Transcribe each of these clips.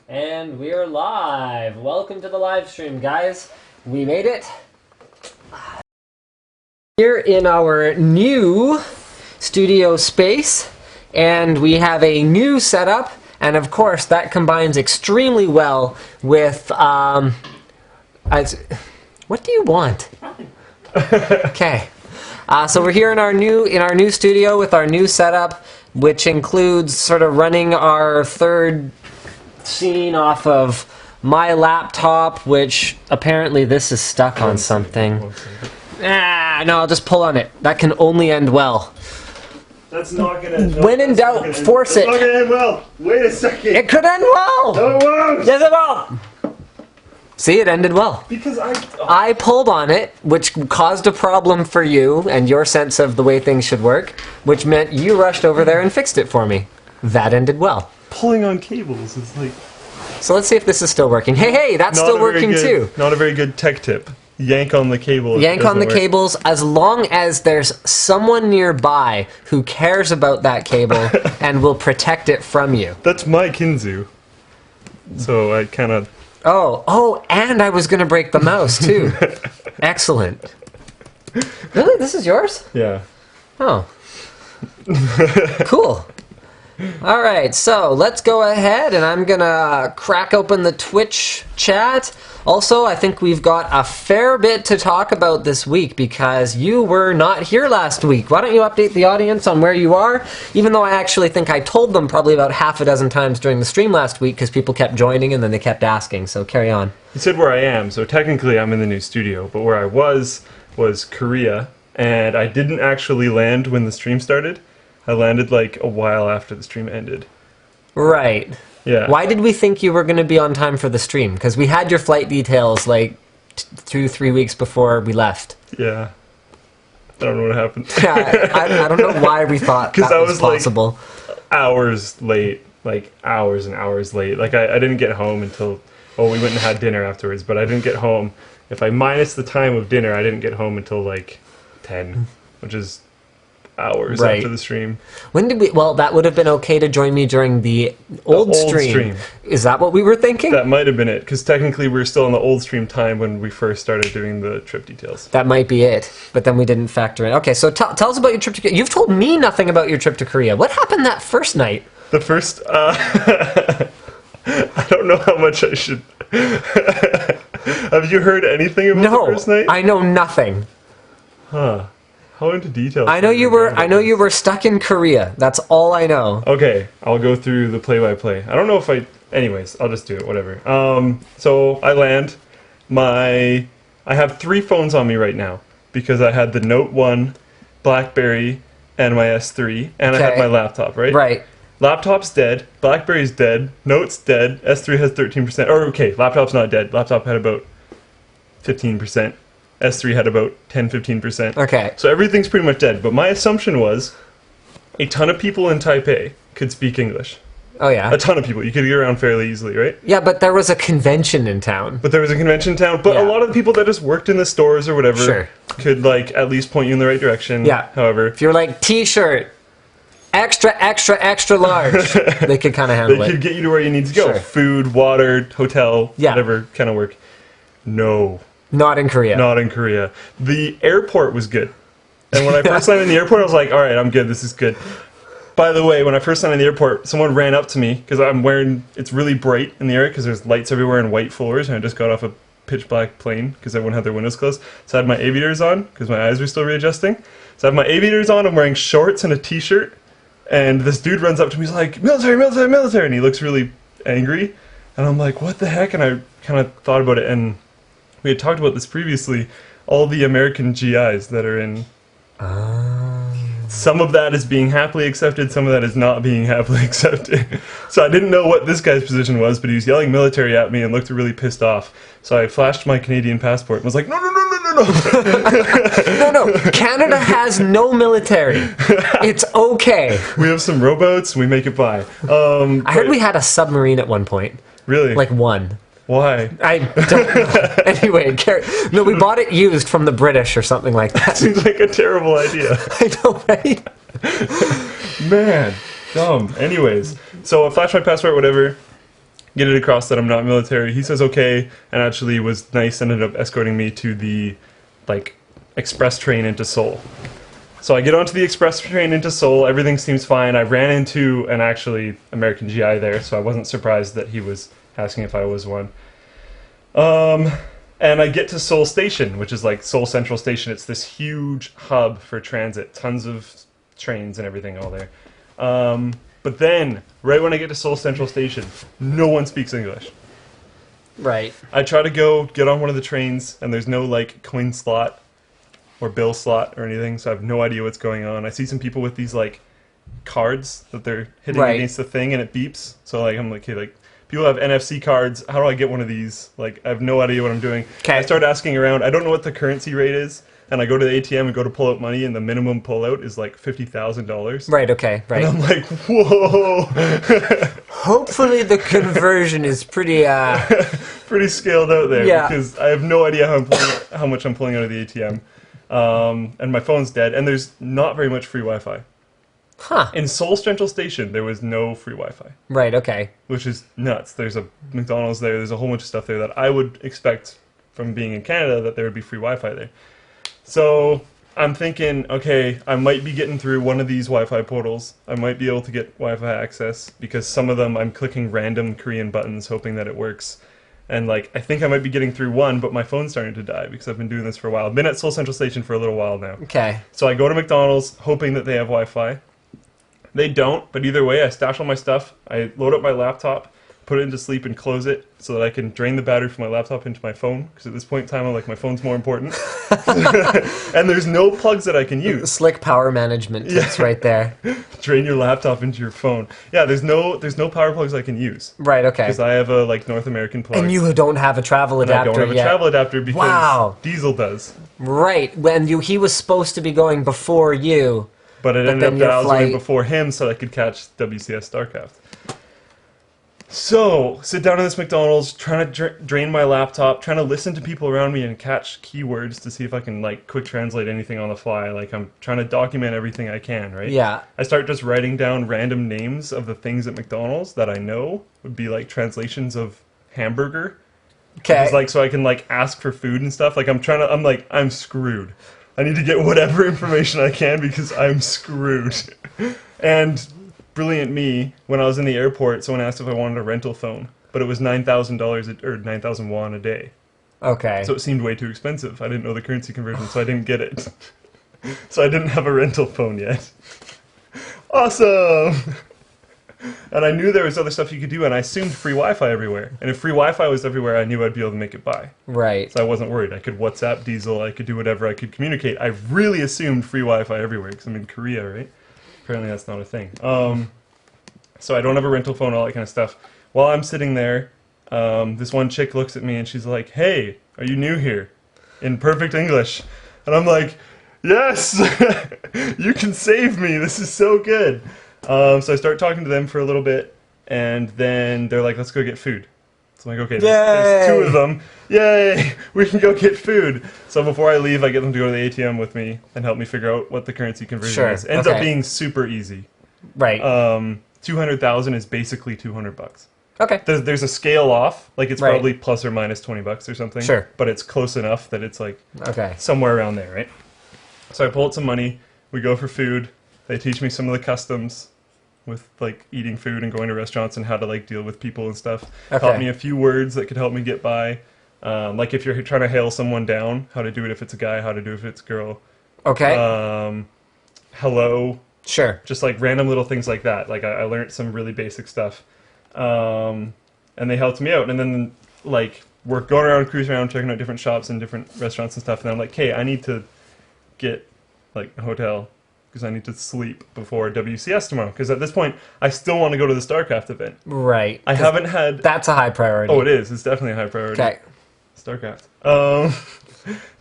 And we're live. Welcome to the live stream, guys. We made it. Here in our new studio space, and we have a new setup, and of course that combines extremely well with what do you want? Okay. So we're here in our new studio with our new setup, which includes sort of running our third scene off of my laptop, which apparently this is stuck on something. No, I'll just pull on it. That can only end well. That's not gonna. When in doubt, force it. It's not gonna end well. Wait a second. It could end well. No, it won't. Yes, it won't. See, it ended well. Because I pulled on it, which caused a problem for you and your sense of the way things should work, which meant you rushed over there and fixed it for me. That ended well. Pulling on cables is like. So let's see if this is still working. Hey, that's still working too. Not a very good tech tip. Yank on the cable. Yank on the cables as long as there's someone nearby who cares about that cable and will protect it from you. That's my Kinzu. So I kind of. Oh, and I was going to break the mouse too. Excellent. Really? This is yours? Yeah. Oh. Cool. All right, so let's go ahead, and I'm going to crack open the Twitch chat. Also, I think we've got a fair bit to talk about this week because you were not here last week. Why don't you update the audience on where you are? Even though I actually think I told them probably about half a dozen times during the stream last week because people kept joining and then they kept asking, so carry on. You said where I am, so technically I'm in the new studio, but where I was Korea, and I didn't actually land when the stream started. I landed like a while after the stream ended. Right. Yeah. Why did we think you were going to be on time for the stream? Because we had your flight details like 2-3 weeks before we left. Yeah. I don't know what happened. Yeah, I don't know why we thought that was possible. Like hours late, like hours and hours late. Like I didn't get home until, we went and had dinner afterwards, but I didn't get home. If I minus the time of dinner, I didn't get home until like 10, which is hours after the stream. When did we? Well, that would have been okay to join me during the old stream. Is that what we were thinking? That might have been it, because technically we were still on the old stream time when we first started doing the trip details. That might be it, but then we didn't factor in. Okay, so tell us about your trip to Korea. You've told me nothing about your trip to Korea. What happened that first night? The first, I don't know how much I should. Have you heard anything about the first night? I know nothing. Huh. How into detail? I know you were stuck in Korea. That's all I know. Okay, I'll go through the play-by-play. I don't know if anyways, I'll just do it, whatever. So I land. I have 3 phones on me right now because I had the Note 1, BlackBerry, and my S3, and I had my laptop, right? Right. Laptop's dead, BlackBerry's dead, Note's dead, S3 has 13%. Or, okay, laptop's not dead. Laptop had about 15%. S3 had about 10-15%. Okay. So everything's pretty much dead. But my assumption was a ton of people in Taipei could speak English. Oh, yeah. A ton of people. You could get around fairly easily, right? Yeah, but there was a convention in town. But there was a convention in town. But a lot of the people that just worked in the stores or whatever could, like, at least point you in the right direction. Yeah. However. If you're like, T-shirt, extra, extra, extra large, they could kind of handle it. They could get you to where you need to go. Sure. Food, water, hotel, whatever kind of work. No. Not in Korea. Not in Korea. The airport was good. And when I first landed in the airport, I was like, all right, I'm good. This is good. By the way, when I first landed in the airport, someone ran up to me because it's really bright in the air because there's lights everywhere and white floors, and I just got off a pitch black plane because everyone had their windows closed. So I had my aviators on because my eyes were still readjusting. So I have my aviators on, I'm wearing shorts and a t-shirt, and this dude runs up to me, he's like, military, military, military, and he looks really angry. And I'm like, what the heck? And I kind of thought about it, and we had talked about this previously, all the American GIs that are in. Some of that is being happily accepted, some of that is not being happily accepted. So I didn't know what this guy's position was, but he was yelling military at me and looked really pissed off. So I flashed my Canadian passport and was like, no, no, no, no, no, no. No, Canada has no military. It's okay. We have some rowboats, we make it by. I heard we had a submarine at one point. Really? Like one. Why? I don't know. Anyway, no, we bought it used from the British or something like that. Seems like a terrible idea. I know, right? Man, dumb. Anyways, so I flashed my passport, whatever. get it across that I'm not military. He says okay, and actually was nice, ended up escorting me to the, like, express train into Seoul. So I get onto the express train into Seoul, everything seems fine. I ran into an actually American GI there, so I wasn't surprised that he was asking if I was one. And I get to Seoul Station, which is like Seoul Central Station. It's this huge hub for transit, tons of trains and everything all there. But then, right when I get to Seoul Central Station, no one speaks English. Right. I try to go get on one of the trains, and there's no, like, coin slot or bill slot or anything, so I have no idea what's going on. I see some people with these, like, cards that they're hitting against the thing, and it beeps. So, like, I'm like, okay, like, people have NFC cards. How do I get one of these? Like, I have no idea what I'm doing. I start asking around. I don't know what the currency rate is. And I go to the ATM and go to pull out money, and the minimum pullout is like $50,000. Right, okay, right. And I'm like, whoa. Hopefully the conversion is pretty... pretty scaled out there. Yeah. Because I have no idea how much I'm pulling out of the ATM. And my phone's dead. And there's not very much free Wi-Fi. Huh. In Seoul Central Station, there was no free Wi-Fi. Right, okay. Which is nuts. There's a McDonald's there. There's a whole bunch of stuff there that I would expect from being in Canada that there would be free Wi-Fi there. So I'm thinking, okay, I might be getting through one of these Wi-Fi portals. I might be able to get Wi-Fi access because some of them I'm clicking random Korean buttons hoping that it works. And like, I think I might be getting through one, but my phone's starting to die because I've been doing this for a while. I've been at Seoul Central Station for a little while now. Okay. So I go to McDonald's hoping that they have Wi-Fi. They don't, but either way, I stash all my stuff. I load up my laptop, put it into sleep and close it so that I can drain the battery from my laptop into my phone. Because at this point in time, I'm like, my phone's more important. And there's no plugs that I can use. Slick power management tips right there. Drain your laptop into your phone. Yeah, there's no power plugs I can use. Right, okay. Because I have a like North American plug. And you don't have a travel adapter yet. I don't have a travel adapter because Diesel does. Right, when he was supposed to be going before you. But it ended up that I was going before him so I could catch WCS StarCraft. So, sit down in this McDonald's, trying to drain my laptop, trying to listen to people around me and catch keywords to see if I can, like, quick translate anything on the fly. Like, I'm trying to document everything I can, right? Yeah. I start just writing down random names of the things at McDonald's that I know would be, like, translations of hamburger. Okay. Like, so I can, like, ask for food and stuff. Like, I'm screwed. I need to get whatever information I can because I'm screwed. And brilliant me, when I was in the airport, someone asked if I wanted a rental phone, but it was $9,000 or 9,000 won a day. Okay. So it seemed way too expensive. I didn't know the currency conversion, so I didn't get it. So I didn't have a rental phone yet. Awesome! And I knew there was other stuff you could do, and I assumed free Wi-Fi everywhere. And if free Wi-Fi was everywhere, I knew I'd be able to make it by. Right. So I wasn't worried. I could WhatsApp Diesel, I could do whatever, I could communicate. I really assumed free Wi-Fi everywhere, because I'm in Korea, right? Apparently that's not a thing. So I don't have a rental phone, all that kind of stuff. While I'm sitting there, this one chick looks at me and she's like, "Hey, are you new here?" In perfect English. And I'm like, "Yes! You can save me! This is so good!" So I start talking to them for a little bit, and then they're like, "Let's go get food." So I'm like, "Okay, there's two of them. Yay! We can go get food." So before I leave, I get them to go to the ATM with me and help me figure out what the currency conversion is. Ends up being super easy. Right. 200,000 is basically $200. Okay. There's a scale off, like it's probably plus or minus $20 or something. Sure. But it's close enough that it's like somewhere around there, right? So I pull out some money. We go for food. They teach me some of the customs with like eating food and going to restaurants and how to like deal with people and stuff. Taught me a few words that could help me get by. Like if you're trying to hail someone down, how to do it if it's a guy, how to do it if it's a girl. Okay. Hello. Sure. Just like random little things like that. Like I learned some really basic stuff. And they helped me out. And then like we're going around, cruising around, checking out different shops and different restaurants and stuff. And I'm like, hey, I need to get like a hotel because I need to sleep before WCS tomorrow. Because at this point, I still want to go to the StarCraft event. Right. I haven't had... That's a high priority. Oh, it is. It's definitely a high priority. Okay. StarCraft.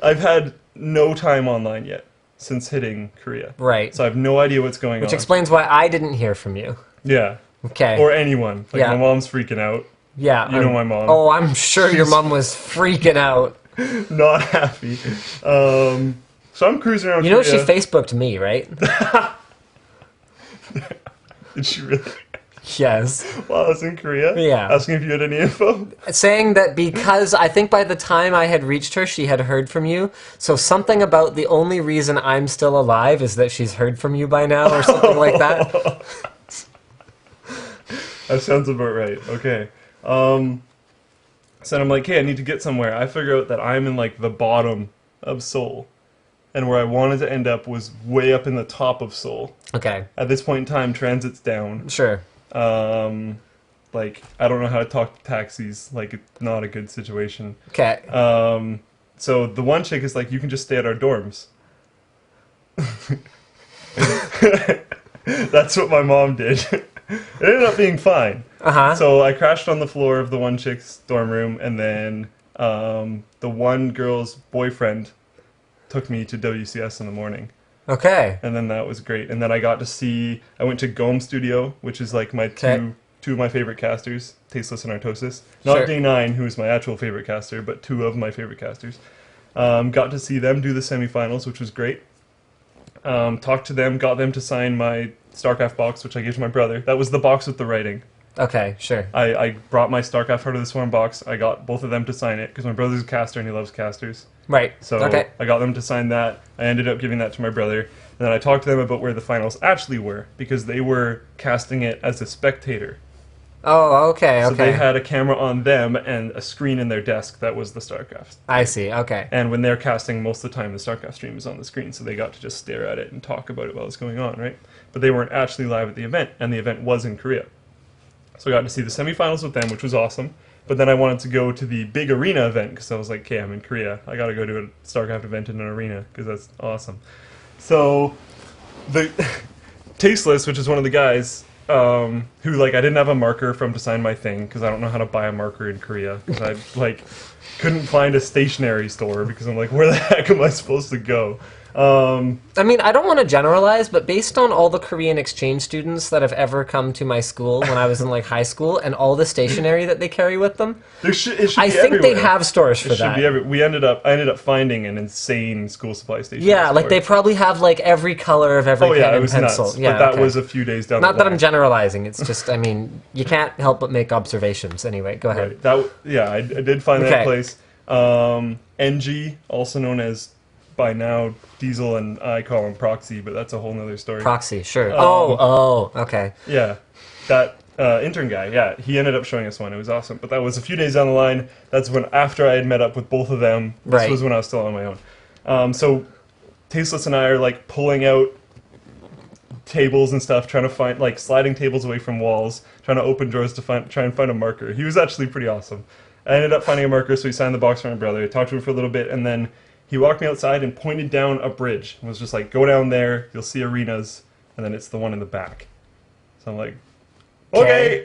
I've had no time online yet since hitting Korea. Right. So I have no idea what's going on. Which explains why I didn't hear from you. Yeah. Okay. Or anyone. Like my mom's freaking out. Yeah. You know my mom. Oh, I'm sure your mom was freaking out. Not happy. So I'm cruising around You know, Korea. she Facebooked me, right? Did she really? Yes. while I was in Korea. Yeah. Asking if you had any info. Saying that because I think by the time I had reached her, she had heard from you. So something about the only reason I'm still alive is that she's heard from you by now or something like that. That sounds about right. Okay. So I'm like, hey, I need to get somewhere. I figure out that I'm in like the bottom of Seoul. And where I wanted to end up was way up in the top of Seoul. Okay. At this point in time, transit's down. Sure. Like, I don't know how to talk to taxis. Like, it's not a good situation. Okay. So the one chick is like, you can just stay at our dorms. That's what my mom did. It ended up being fine. Uh-huh. So I crashed on the floor of the one chick's dorm room, and then the one girl's boyfriend took me to WCS in the morning. Okay. And then that was great. And then I got to see, I went to Gome Studio, which is like my two of my favorite casters, Tasteless and Artosis. Not Sure. Day9, who is my actual favorite caster, but two of my favorite casters. Got to see them do the semifinals, which was great. Talked to them, got them to sign my StarCraft box, which I gave to my brother. That was the box with the writing. Okay, sure. I brought my StarCraft Heart of the Swarm box. I got both of them to sign it, because my brother's a caster and he loves casters. Right. So okay. I got them to sign that. I ended up giving that to my brother. And then I talked to them about where the finals actually were, because they were casting it as a spectator. Oh, okay, So okay. they had a camera on them and a screen in their desk that was the StarCraft. I see, okay. And when they're casting, most of the time the StarCraft stream is on the screen, so they got to just stare at it and talk about it while it's going on, right? But they weren't actually live at the event, and the event was in Korea. So I got to see the semifinals with them, which was awesome. But then I wanted to go to the big arena event, because I was like, okay, I'm in Korea. I got to go to a StarCraft event in an arena, because that's awesome. So, the Tasteless, which is one of the guys, who, like, I didn't have a marker for him to sign my thing, because I don't know how to buy a marker in Korea. Because I, like, couldn't find a stationery store, because I'm like, where the heck am I supposed to go? I mean, I don't want to generalize, but based on all the Korean exchange students that have ever come to my school when I was in like high school and all the stationery that they carry with them, it should be I think everywhere. they have stores for It should that. be I ended up finding an insane school supply station. Yeah, like store. they probably have like every color of every Oh yeah, pen it and was pencil. nuts. Yeah, but that okay. was a few days down Not the that line. I'm generalizing. It's just, I mean, you can't help but make observations. Anyway, go ahead. Right. I did find Okay. that place. NG, also known as by now Diesel, and I call him Proxy, but that's a whole nother story. Proxy, sure. Okay. Yeah, that intern guy. Yeah, he ended up showing us one. It was awesome. But that was a few days down the line. That's when, after I had met up with both of them. This Right. was when I was still on my own. So Tasteless and I are like pulling out tables and stuff, trying to find, like, sliding tables away from walls, trying to open drawers to try and find a marker. He was actually pretty awesome. I ended up finding a marker, so he signed the box for my brother. I talked to him for a little bit, and then he walked me outside and pointed down a bridge. It was just like, go down there, you'll see arenas, and then it's the one in the back. So I'm like, okay,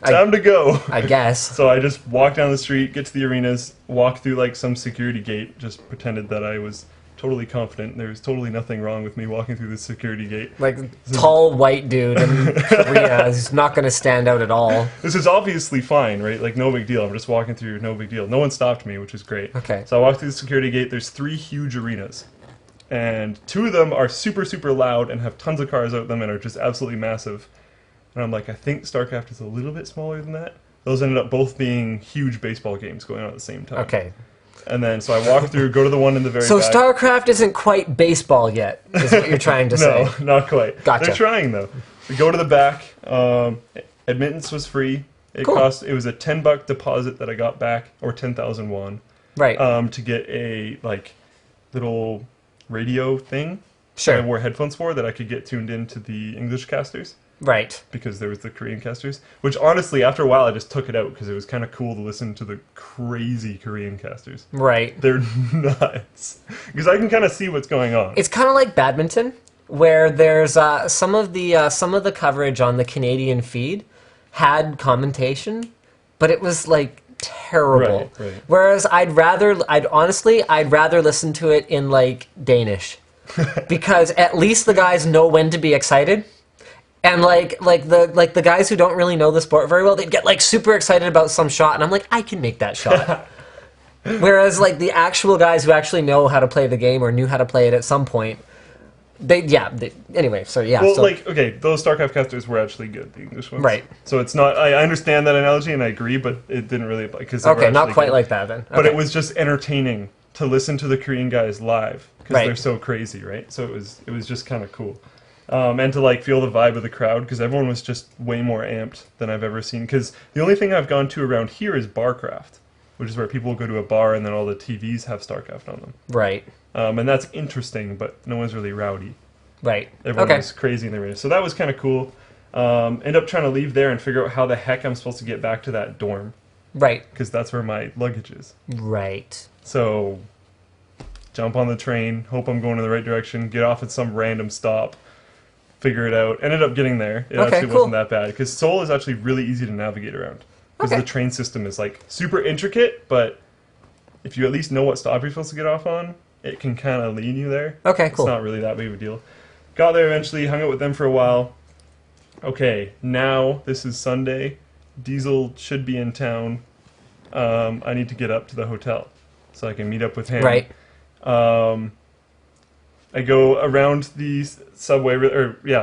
time to go. I guess. So I just walked down the street, get to the arenas, walked through like some security gate, just pretended that I was totally confident. There was totally nothing wrong with me walking through the security gate. Like, tall white dude in Korea is not going to stand out at all. This is obviously fine, right? Like, no big deal. I'm just walking through, no big deal. No one stopped me, which is great. Okay. So I walked through the security gate. There's 3 huge arenas. And 2 of them are super, super loud and have tons of cars out them and are just absolutely massive. And I'm like, I think StarCraft is a little bit smaller than that. Those ended up both being huge baseball games going on at the same time. Okay. And then, so I walk through, go to the one in the very So back. StarCraft isn't quite baseball yet, is what you're trying to say. No, not quite. Gotcha. They're trying, though. We go to the back. Admittance was free. It Cool. it was a $10 deposit that I got back, or 10,000 won, Right. to get a, like, little radio thing Sure. that I wore headphones for that I could get tuned into the English casters, Right. because there was the Korean casters, which honestly, after a while, I just took it out because it was kind of cool to listen to the crazy Korean casters. Right. They're nuts. Because I can kind of see what's going on. It's kind of like badminton, where there's some of the coverage on the Canadian feed had commentation, but it was like terrible. Right. Whereas I'd rather listen to it in like Danish, because at least the guys know when to be excited. And like the guys who don't really know the sport very well, they'd get like super excited about some shot, and I'm like, I can make that shot. Whereas like the actual guys who actually know how to play the game or knew how to play it at some point, Anyway, so yeah. Well, so, like, okay, those StarCraft casters were actually good, the English ones. Right. So it's not, I understand that analogy and I agree, but it didn't really apply. Cause they were okay, not actually quite good. like that then. But Okay. it was just entertaining to listen to the Korean guys live because Right. they're so crazy, right? So it was just kind of cool. And to like feel the vibe of the crowd because everyone was just way more amped than I've ever seen. Because the only thing I've gone to around here is Barcraft, which is where people go to a bar and then all the TVs have StarCraft on them. Right. And that's interesting, but no one's really rowdy. Right. Everyone Okay. was crazy in their race. So that was kind of cool. End up trying to leave there and figure out how the heck I'm supposed to get back to that dorm Right. because that's where my luggage is. Right. So jump on the train, hope I'm going in the right direction, get off at some random stop, figure it out. Ended up getting there. It Okay, actually cool. wasn't that bad because Seoul is actually really easy to navigate around because Okay. the train system is like super intricate, but if you at least know what stop you're supposed to get off on, it can kind of lead you there. Okay, cool. It's not really that big of a deal. Got there eventually, hung out with them for a while. Okay, now this is Sunday. Diesel should be in town. I need to get up to the hotel so I can meet up with him. Right. I go around the subway,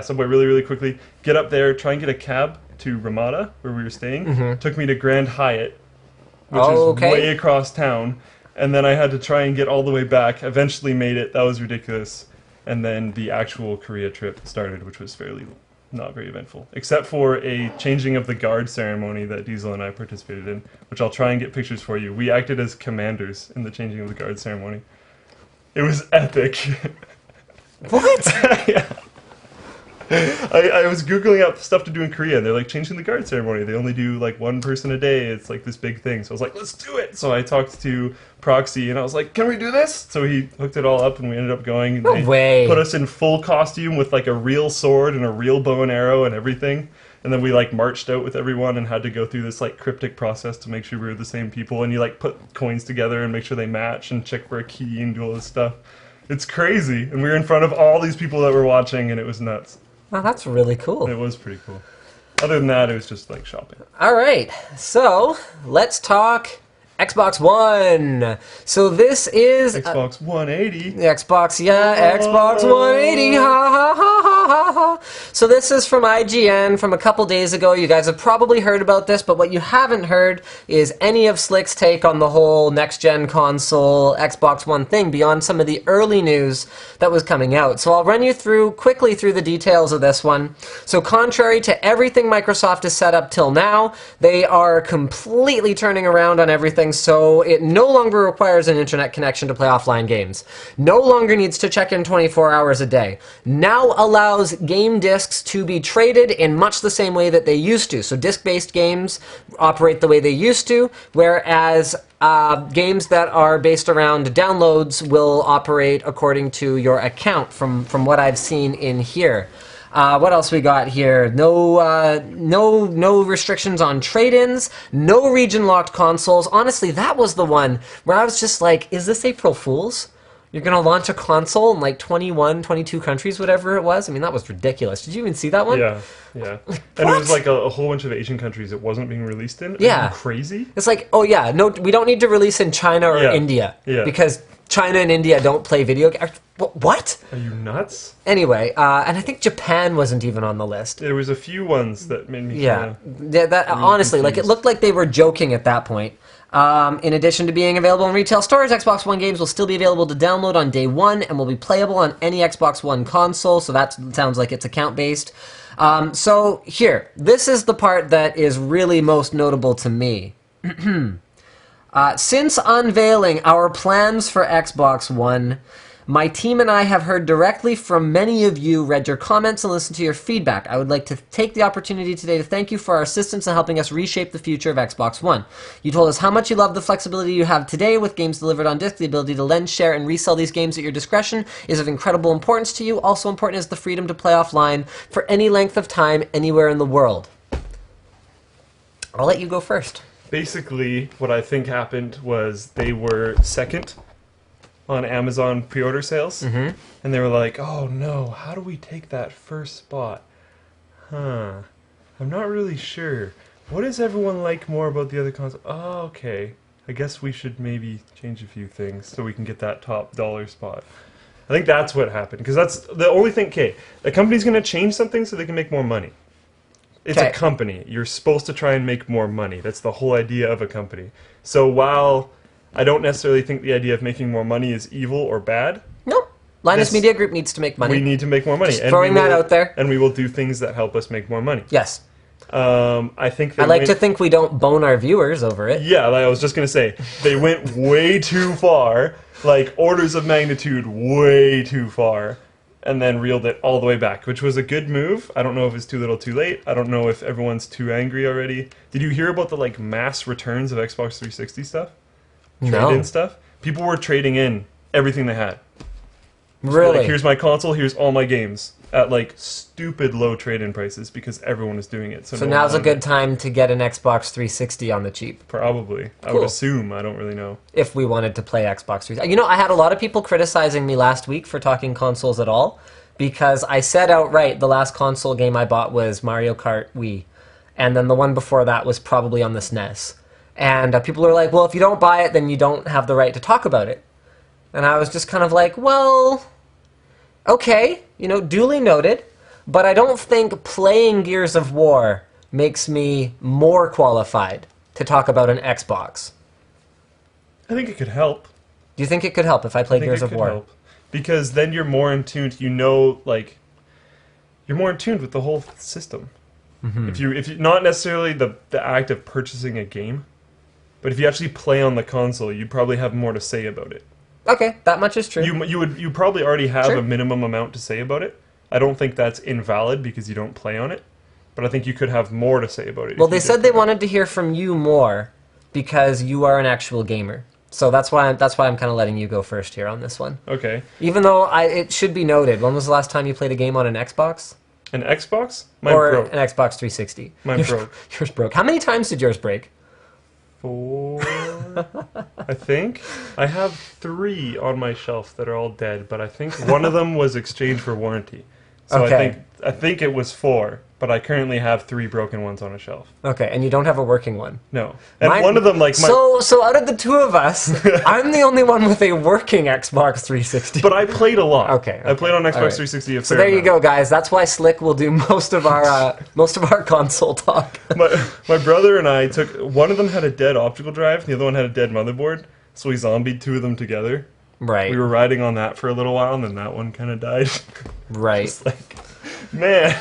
subway really, really quickly. Get up there, try and get a cab to Ramada, where we were staying. Took me to Grand Hyatt, which Okay. is way across town. And then I had to try and get all the way back. Eventually made it. That was ridiculous. And then the actual Korea trip started, which was fairly not very eventful, except for a changing of the guard ceremony that Diesel and I participated in, which I'll try and get pictures for you. We acted as commanders in the changing of the guard ceremony. It was epic. What? Yeah. I was Googling up stuff to do in Korea, and they're like changing the guard ceremony. They only do like one person a day. It's like this big thing. So I was like, let's do it. So I talked to Proxy, and I was like, can we do this? So he hooked it all up, and we ended up going. No way. Put us in full costume with like a real sword and a real bow and arrow and everything. And then we like marched out with everyone and had to go through this like cryptic process to make sure we were the same people. And you like put coins together and make sure they match and check for a key and do all this stuff. It's crazy. And we were in front of all these people that were watching, and it was nuts. Wow, that's really cool. It was pretty cool. Other than that, it was just like shopping. All right, so let's talk Xbox One. So this is Xbox 180. Xbox 180. Ha ha ha ha ha ha. So this is from IGN from a couple days ago. You guys have probably heard about this, but what you haven't heard is any of Slick's take on the whole next-gen console Xbox One thing beyond some of the early news that was coming out. So I'll run you quickly through the details of this one. So contrary to everything Microsoft has set up till now, they are completely turning around on everything. So it no longer requires an internet connection to play offline games. No longer needs to check in 24 hours a day. Now allows game discs to be traded in much the same way that they used to. So disc-based games operate the way they used to, whereas games that are based around downloads will operate according to your account from what I've seen in here. What else we got here? No restrictions on trade-ins, no region-locked consoles. Honestly, that was the one where I was just like, is this April Fool's? You're going to launch a console in like 21, 22 countries, whatever it was? I mean, that was ridiculous. Did you even see that one? Yeah, yeah. And it was like a whole bunch of Asian countries it wasn't being released in. Yeah. Crazy. It's like, oh yeah, no, we don't need to release in China or Yeah. India. Yeah. Because China and India don't play video games. What? Are you nuts? Anyway, and I think Japan wasn't even on the list. There was a few ones that made me Yeah, kinda that honestly, like it confused. looked like they were joking at that point. In addition to being available in retail stores, Xbox One games will still be available to download on day one and will be playable on any Xbox One console. So that sounds like it's account-based. So here, this is the part that is really most notable to me. Since unveiling our plans for Xbox One, my team and I have heard directly from many of you, read your comments, and listened to your feedback. I would like to take the opportunity today to thank you for our assistance in helping us reshape the future of Xbox One. You told us how much you love the flexibility you have today with games delivered on disc. The ability to lend, share, and resell these games at your discretion is of incredible importance to you. Also important is the freedom to play offline for any length of time, anywhere in the world. I'll let you go first. Basically, what I think happened was they were second on Amazon pre-order sales, and they were like, "Oh no, how do we take that first spot? I'm not really sure. What does everyone like more about the other console? Oh, okay. I guess we should maybe change a few things so we can get that top dollar spot." I think that's what happened because that's the only thing. Okay, the company's going to change something so they can make more money. It's a company. You're supposed to try and make more money. That's the whole idea of a company. So while I don't necessarily think the idea of making more money is evil or bad. No. Linus Media Group needs to make money. We need to make more money. Just throwing that out there. And we will do things that help us make more money. Yes. I think I like to think we don't bone our viewers over it. Yeah, like I was just going to say, they went way too far, like orders of magnitude way too far, and then reeled it all the way back, which was a good move. I don't know if it's too little too late. I don't know if everyone's too angry already. Did you hear about the like mass returns of Xbox 360 stuff? Trade-in stuff? People were trading in everything they had. Really? Like, here's my console, here's all my games. At like stupid low trade-in prices because everyone is doing it. So now's a good time to get an Xbox 360 on the cheap. Probably. Cool. I would assume. I don't really know. If we wanted to play Xbox 360. You know, I had a lot of people criticizing me last week for talking consoles at all because I said outright the last console game I bought was Mario Kart Wii. And then the one before that was probably on the SNES. And people were like, well, if you don't buy it, then you don't have the right to talk about it. And I was just kind of like, well, okay, you know, duly noted, but I don't think playing Gears of War makes me more qualified to talk about an Xbox. I think it could help. Do you think it could help if I play Gears of War? Help. Because then you're more in tune, you know, like, you're more in tune with the whole system. Mm-hmm. If you not necessarily the act of purchasing a game, but if you actually play on the console, you probably have more to say about it. Okay, that much is true. You probably already have Sure. a minimum amount to say about it. I don't think that's invalid because you don't play on it, but I think you could have more to say about it. Well, they said they wanted to hear from you more because you are an actual gamer. So that's why I'm kind of letting you go first here on this one. Okay. Even though it should be noted, when was the last time you played a game on an Xbox? An Xbox? Mine or broke. An Xbox 360? Mine broke. Yours broke. How many times did yours break? 4, I think. I have 3 on my shelf that are all dead, but I think one of them was exchanged for warranty. So Okay. I think it was 4, but I currently have 3 broken ones on a shelf. Okay, and you don't have a working one. No. And one of them, like, So out of the two of us, I'm the only one with a working Xbox 360. But I played a lot. Okay. I played on Xbox right. 360 a So fair there you amount. go, guys. That's why Slick will do most of our console talk. My brother and I took... One of them had a dead optical drive, and the other one had a dead motherboard, so we zombied 2 of them together. Right. We were riding on that for a little while, and then that one kind of died. Right. Just like, man...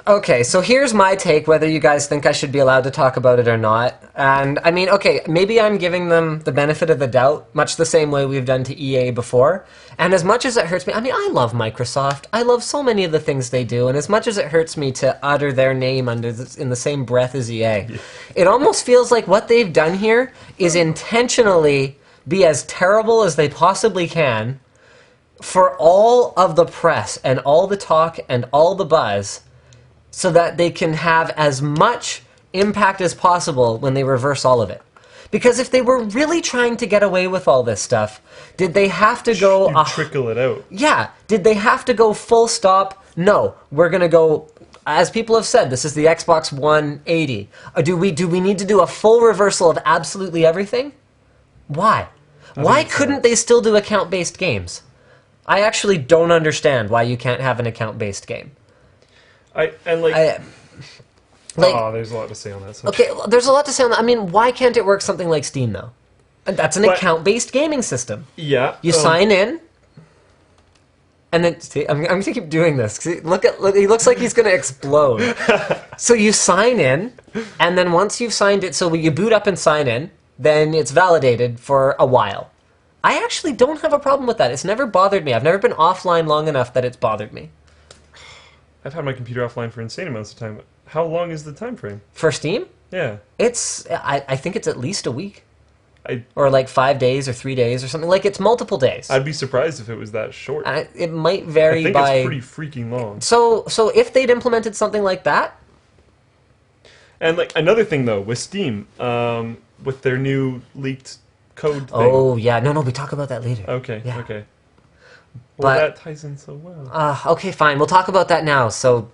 Okay, so here's my take, whether you guys think I should be allowed to talk about it or not. And, I mean, okay, maybe I'm giving them the benefit of the doubt, much the same way we've done to EA before. And as much as it hurts me, I mean, I love Microsoft. I love so many of the things they do. And as much as it hurts me to utter their name in the same breath as EA, it almost feels like what they've done here is intentionally be as terrible as they possibly can for all of the press and all the talk and all the buzz, so that they can have as much impact as possible when they reverse all of it. Because if they were really trying to get away with all this stuff, did they have to go... trickle it out. Yeah. Did they have to go full stop? No. We're going to go... As people have said, this is the Xbox 180. Do we need to do a full reversal of absolutely everything? Why? Why couldn't they still do account-based games? I actually don't understand why you can't have an account-based game. There's a lot to say on that subject. Okay, there's a lot to say on that. I mean, why can't it work something like Steam, though? And that's an account-based gaming system. Yeah. You sign in, and then... See, I'm going to keep doing this. Look, he looks like he's going to explode. So you sign in, and then once you've signed it, so you boot up and sign in, then it's validated for a while. I actually don't have a problem with that. It's never bothered me. I've never been offline long enough that it's bothered me. I've had my computer offline for insane amounts of time. How long is the time frame? For Steam? Yeah. I think it's at least a week. I Or like 5 days or 3 days or something. Like, it's multiple days. I'd be surprised if it was that short. It might vary I think by... it's pretty freaking long. So if they'd implemented something like that... And like another thing though, with Steam, with their new leaked code thing. Oh, yeah. No, we talk about that later. Okay, Yeah. okay. Well, But- that ties in so well. Okay, fine. We'll talk about that now. So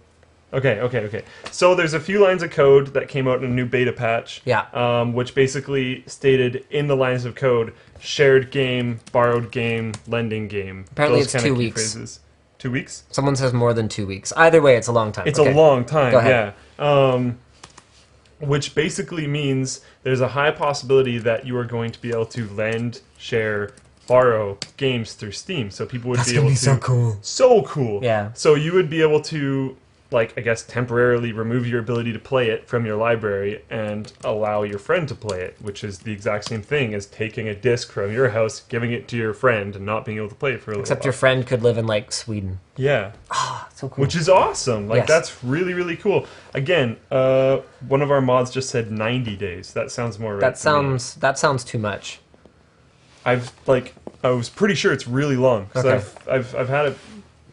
Okay. So there's a few lines of code that came out in a new beta patch. Yeah. Which basically stated in the lines of code, shared game, borrowed game, lending game. Apparently Those it's kind of 2 key weeks. phrases. 2 weeks? Someone says more than 2 weeks. Either way, it's a long time. It's Okay. a long time, Go ahead. yeah. Which basically means there's a high possibility that you are going to be able to lend, share, borrow games through Steam. So people would be able to... so cool. So cool. Yeah. So you would be able to, like, I guess, temporarily remove your ability to play it from your library and allow your friend to play it, which is the exact same thing as taking a disc from your house, giving it to your friend, and not being able to play it for a little Except while. your friend could live in, like, Sweden. Yeah. So cool. Which is awesome. Like, Yes. that's really, really cool. Again, one of our mods just said 90 days. That sounds more right That sounds too much. I was pretty sure it's really long. So Okay. I've had it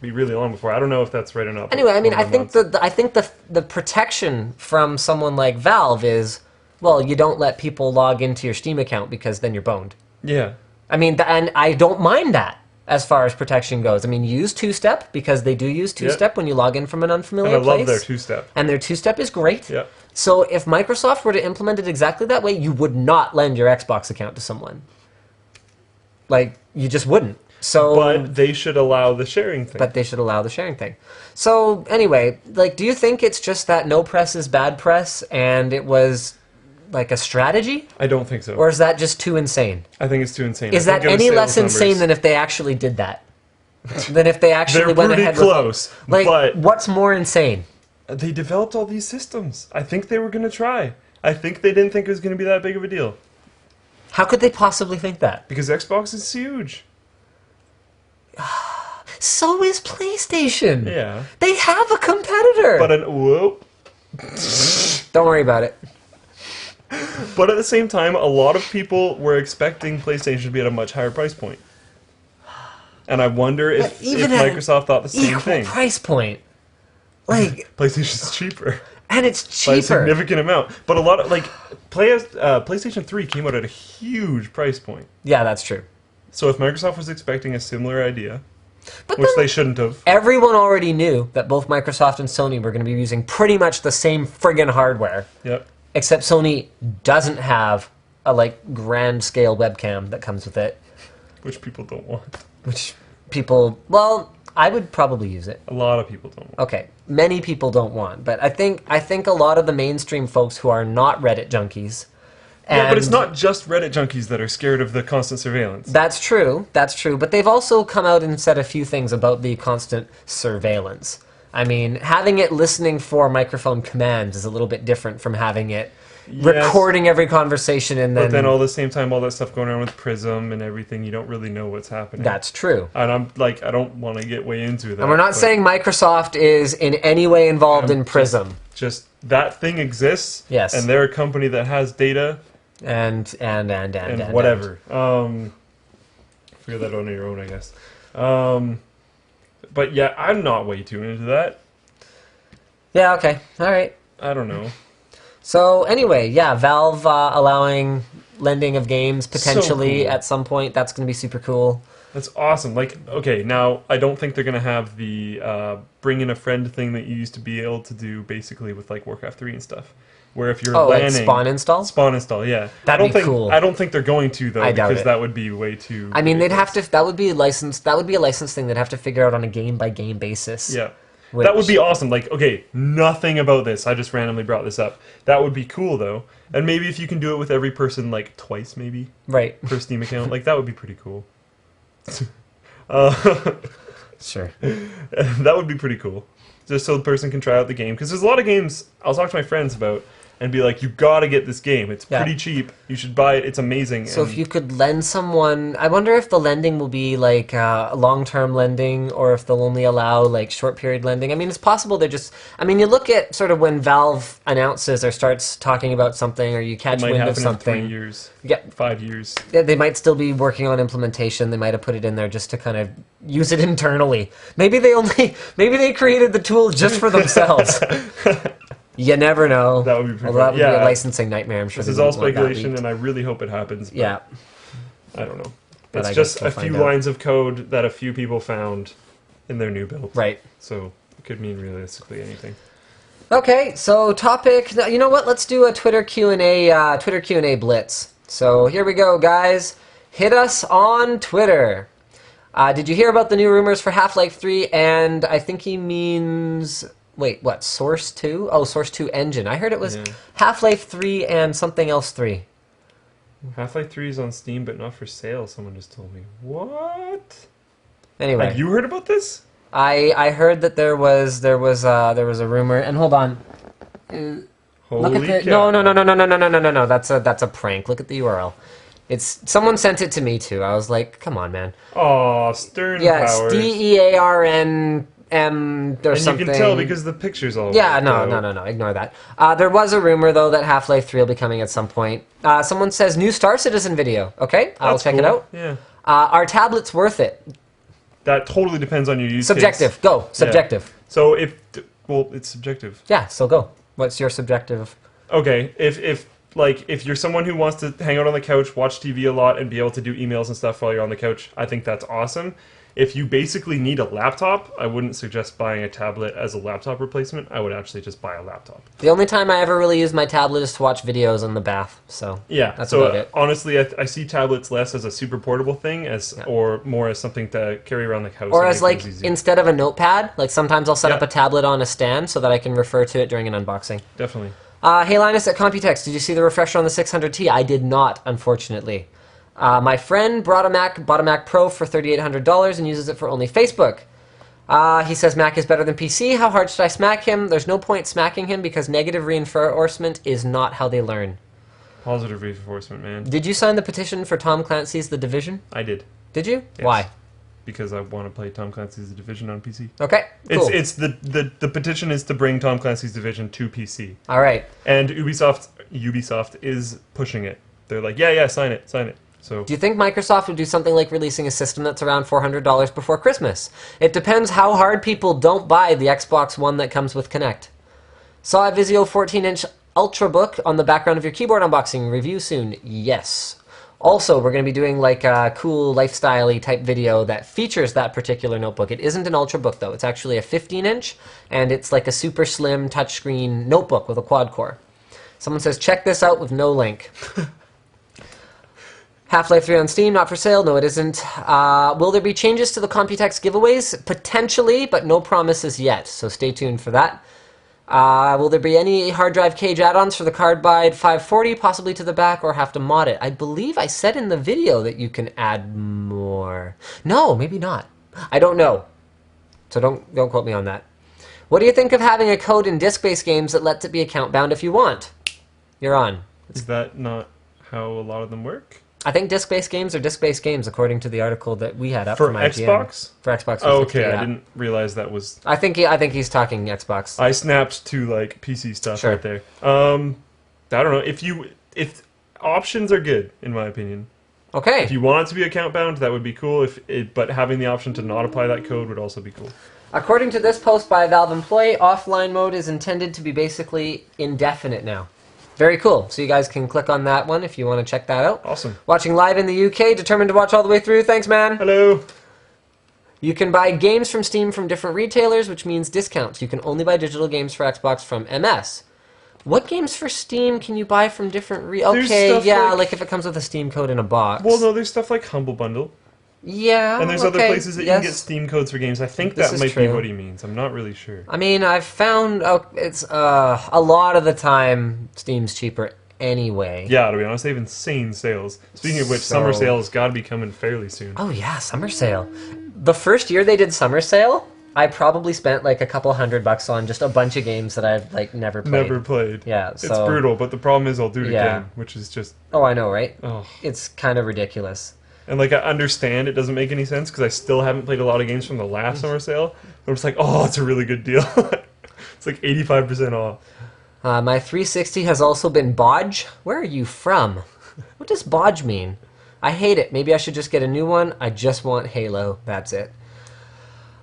be really long before. I don't know if that's right or not. but Anyway, I mean, one I of my think mods- the protection from someone like Valve is, well, you don't let people log into your Steam account because then you're boned. Yeah. I mean, and I don't mind that as far as protection goes. I mean, use two-step because they do use two-step when you log in from an unfamiliar And I place. love their two-step. And their two-step is great. Yeah. So if Microsoft were to implement it exactly that way, you would not lend your Xbox account to someone. Like, you just wouldn't. So, But they should allow the sharing thing. but they should allow the sharing thing. So anyway, like, do you think it's just that no press is bad press and it was like a strategy? I don't think so. Or is that just too insane? I think it's too insane. Is I think that it was any sales less insane numbers. than if they actually did that? Than if they actually They're went pretty ahead close, with, like, but what's more insane? they developed all these systems. I think they were going to try. I think they didn't think it was going to be that big of a deal. How could they possibly think that? Because Xbox is huge. So is PlayStation. Yeah. They have a competitor. But whoop. Don't worry about it. But at the same time, a lot of people were expecting PlayStation to be at a much higher price point. And I wonder if But even at an Microsoft thought the same Equal thing. price point. Like, PlayStation's cheaper and it's by a cheaper. significant amount. But a lot of PlayStation 3 came out at a huge price point. Yeah, that's true. So if Microsoft was expecting a similar idea, But which then they shouldn't have, everyone already knew that both Microsoft and Sony were going to be using pretty much the same friggin' hardware. yep. Except Sony doesn't have a, like, grand scale webcam that comes with it. Which people don't want. Which people, well, I would probably use it. A lot of people don't want. Okay, many people don't want, but I think a lot of the mainstream folks who are not Reddit junkies. Yeah, but it's and not just Reddit junkies that are scared of the constant surveillance. That's true, but they've also come out and said a few things about the constant surveillance. I mean, having it listening for microphone commands is a little bit different from having it recording every conversation and then... But then all the same time, all that stuff going on with Prism and everything, you don't really know what's happening. That's true. And I'm like, I don't want to get way into that. And we're not but saying Microsoft is in any way involved in Prism. just that thing exists. Yes. And they're a company that has data And whatever. Figure that out on your own, I guess. But yeah, I'm not way too into that. Yeah, okay. All right. I don't know. So anyway, yeah, Valve allowing lending of games potentially cool. at some point. That's going to be super cool. That's awesome. Like, okay, now I don't think they're gonna have the bring in a friend thing that you used to be able to do basically with like Warcraft 3 and stuff. Where if you're Like LANing, spawn install? spawn install, yeah. That'd be cool. I don't think they're going to though, I doubt because it. that would be way too. I mean, they'd have ridiculous. to. That would be a license. That would be a license thing they'd have to figure out on a game by game basis. Yeah. Which- That would be awesome. Like, okay, nothing about this. I just randomly brought this up. That would be cool though. And maybe if you can do it with every person like twice, maybe Right. per Steam account, like that would be pretty cool. Sure. That would be pretty cool. Just so the person can try out the game. Because there's a lot of games I'll talk to my friends about and be like, you gotta get this game. It's Yeah. pretty cheap. You should buy it. It's amazing. So And if you could lend someone, I wonder if the lending will be like long-term lending, or if they'll only allow like short-period lending. I mean, it's possible they're just. I mean, you look at sort of when Valve announces or starts talking about something, or you it catch might wind of happen in 3 something. years, Yeah, 5 years. they might still be working on implementation. They might have put it in there just to kind of use it internally. Maybe they created the tool just for themselves. You never know. That would be pretty Although that fun. would be a Yeah. licensing nightmare. I'm sure This they is all wouldn't want that speculation, leaked. and I really hope it happens. But Yeah. I don't know. But It's I just guess we'll a few find out. lines of code that a few people found in their new build. Right. So it could mean realistically anything. Okay, so topic. You know what? Let's do a Twitter Q&A. Twitter Q&A blitz. So here we go, guys. Hit us on Twitter. Did you hear about the new rumors for Half-Life 3? And I think he means... Wait, what? Source 2? Oh, Source 2 engine. I heard it was Half-Life 3 and something else 3. Half-Life 3 is on Steam, but not for sale, someone just told me. What? Anyway. Have you heard about this? I heard that there was a rumor, and hold on. Look at the no. That's a prank. Look at the URL. It's someone sent it to me too. I was like, come on, man. Oh, Stern Yeah, Powers. it's DEARNM or and something. You can tell because the picture's all. Yeah, no. Ignore that. There was a rumor though that Half-Life 3 will be coming at some point. Someone says new Star Citizen video. Okay, I'll check it out. Yeah. Are tablets worth it? That totally depends on your use Subjective. case. Go. Subjective. Yeah. So it's subjective. Yeah. So go. What's your subjective? Okay. If you're someone who wants to hang out on the couch, watch TV a lot, and be able to do emails and stuff while you're on the couch, I think that's awesome. If you basically need a laptop, I wouldn't suggest buying a tablet as a laptop replacement. I would actually just buy a laptop. The only time I ever really use my tablet is to watch videos in the bath. So yeah, that's about it. Honestly, I see tablets less as a super portable thing, or more as something to carry around the house. Or as like instead of a notepad, like sometimes I'll set up a tablet on a stand so that I can refer to it during an unboxing. Definitely. Hey Linus at Computex, did you see the refresher on the 600T? I did not, unfortunately. My friend bought a Mac Pro for $3,800 and uses it for only Facebook. He says Mac is better than PC. How hard should I smack him? There's no point smacking him because negative reinforcement is not how they learn. Positive reinforcement, man. Did you sign the petition for Tom Clancy's The Division? I did. Did you? Yes. Why? Because I want to play Tom Clancy's The Division on PC. Okay, cool. It's the petition is to bring Tom Clancy's Division to PC. All right. And Ubisoft is pushing it. They're like, yeah, sign it. So do you think Microsoft would do something like releasing a system that's around $400 before Christmas? It depends how hard people don't buy the Xbox One that comes with Kinect. Saw a Vizio 14-inch Ultrabook on the background of your keyboard unboxing. Review soon. Yes. Also, we're going to be doing like a cool lifestyle-y type video that features that particular notebook. It isn't an Ultrabook though. It's actually a 15-inch, and it's like a super slim touchscreen notebook with a quad core. Someone says, check this out with no link. Half-Life 3 on Steam, not for sale. No, it isn't. Will there be changes to the Computex giveaways? Potentially, but no promises yet, so stay tuned for that. Will there be any hard drive cage add-ons for the Carbide 540, possibly to the back, or have to mod it? I believe I said in the video that you can add more. No, maybe not. I don't know. So don't quote me on that. What do you think of having a code in disc-based games that lets it be account-bound if you want? You're on. Is that not how a lot of them work? I think disc-based games are disc-based games, according to the article that we had up for from IGN. Xbox. For Xbox. Oh, okay. Yeah. I didn't realize that was. I think he's talking Xbox. I snapped to like PC stuff right there. I don't know if options are good in my opinion. Okay. If you want it to be account bound, that would be cool. But having the option to not apply that code would also be cool. According to this post by a Valve employee, offline mode is intended to be basically indefinite now. Very cool. So you guys can click on that one if you want to check that out. Awesome. Watching live in the UK, determined to watch all the way through. Thanks, man. Hello. You can buy games from Steam from different retailers, which means discounts. You can only buy digital games for Xbox from MS. What games for Steam can you buy from different Okay, yeah, like if it comes with a Steam code in a box. Well, no, there's stuff like Humble Bundle. Yeah, and there's other places that you can get Steam codes for games. I think that might be what he means. I'm not really sure. I mean, I've found it's a lot of the time Steam's cheaper anyway. Yeah, to be honest, they have insane sales. Speaking of which, summer sale has got to be coming fairly soon. Oh yeah, summer sale. The first year they did summer sale, I probably spent like a couple $100 on just a bunch of games that I've like never played. Yeah, so it's brutal, but the problem is I'll do it again, which is just. Oh, I know, right? Oh, it's kind of ridiculous. And like I understand it doesn't make any sense because I still haven't played a lot of games from the last summer sale. But I'm just like, oh, it's a really good deal. It's like 85% off. My 360 has also been bodge. Where are you from? What does bodge mean? I hate it. Maybe I should just get a new one. I just want Halo. That's it.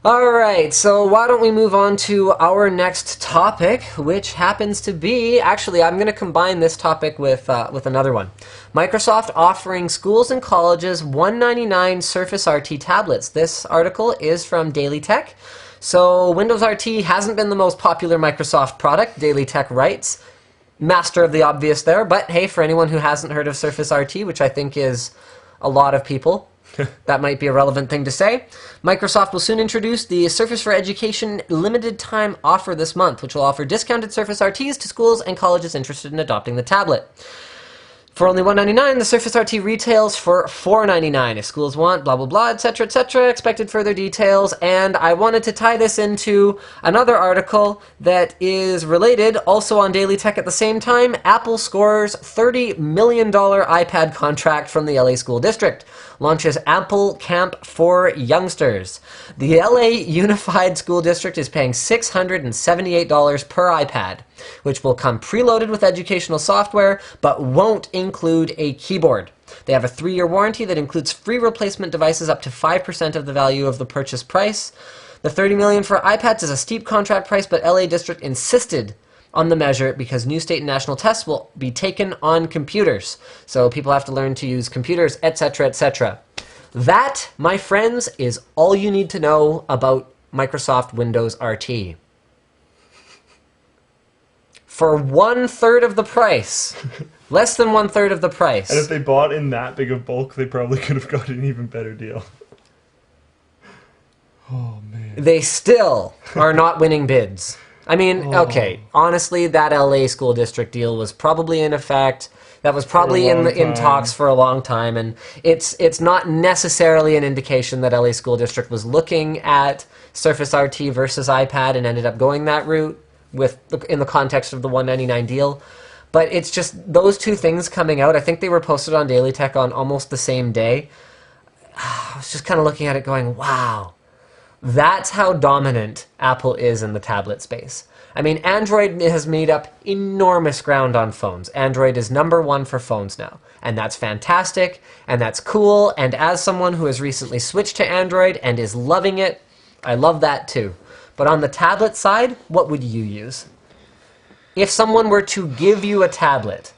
Alright, so why don't we move on to our next topic, which happens to be... Actually, I'm going to combine this topic with another one. Microsoft offering schools and colleges $199 Surface RT tablets. This article is from Daily Tech. So Windows RT hasn't been the most popular Microsoft product, Daily Tech writes. Master of the obvious there, but hey, for anyone who hasn't heard of Surface RT, which I think is a lot of people, that might be a relevant thing to say. Microsoft will soon introduce the Surface for Education limited time offer this month, which will offer discounted Surface RTs to schools and colleges interested in adopting the tablet. For only $199, the Surface RT retails for $499. If schools want, blah, blah, blah, etc., etc. Expected further details. And I wanted to tie this into another article that is related, also on Daily Tech at the same time. Apple scores $30 million iPad contract from the LA School District. Launches Apple Camp for Youngsters. The LA Unified School District is paying $678 per iPad, which will come preloaded with educational software, but won't include a keyboard. They have a 3-year warranty that includes free replacement devices up to 5% of the value of the purchase price. The $30 million for iPads is a steep contract price, but LA District insisted on the measure because new state and national tests will be taken on computers. So people have to learn to use computers, etc., etc. That, my friends, is all you need to know about Microsoft Windows RT. For 1/3 of the price. Less than 1/3 of the price. And if they bought in that big of bulk, they probably could have got an even better deal. Oh, man. They still are not winning bids. I mean, okay, honestly, that LA School District deal was probably in effect. That was probably in talks for a long time, and it's not necessarily an indication that LA School District was looking at Surface RT versus iPad and ended up going that route in the context of the $199 deal. But it's just those two things coming out. I think they were posted on Daily Tech on almost the same day. I was just kind of looking at it going, wow. That's how dominant Apple is in the tablet space. I mean, Android has made up enormous ground on phones. Android is #1 for phones now. And that's fantastic, and that's cool, and as someone who has recently switched to Android and is loving it, I love that too. But on the tablet side, what would you use? If someone were to give you a tablet...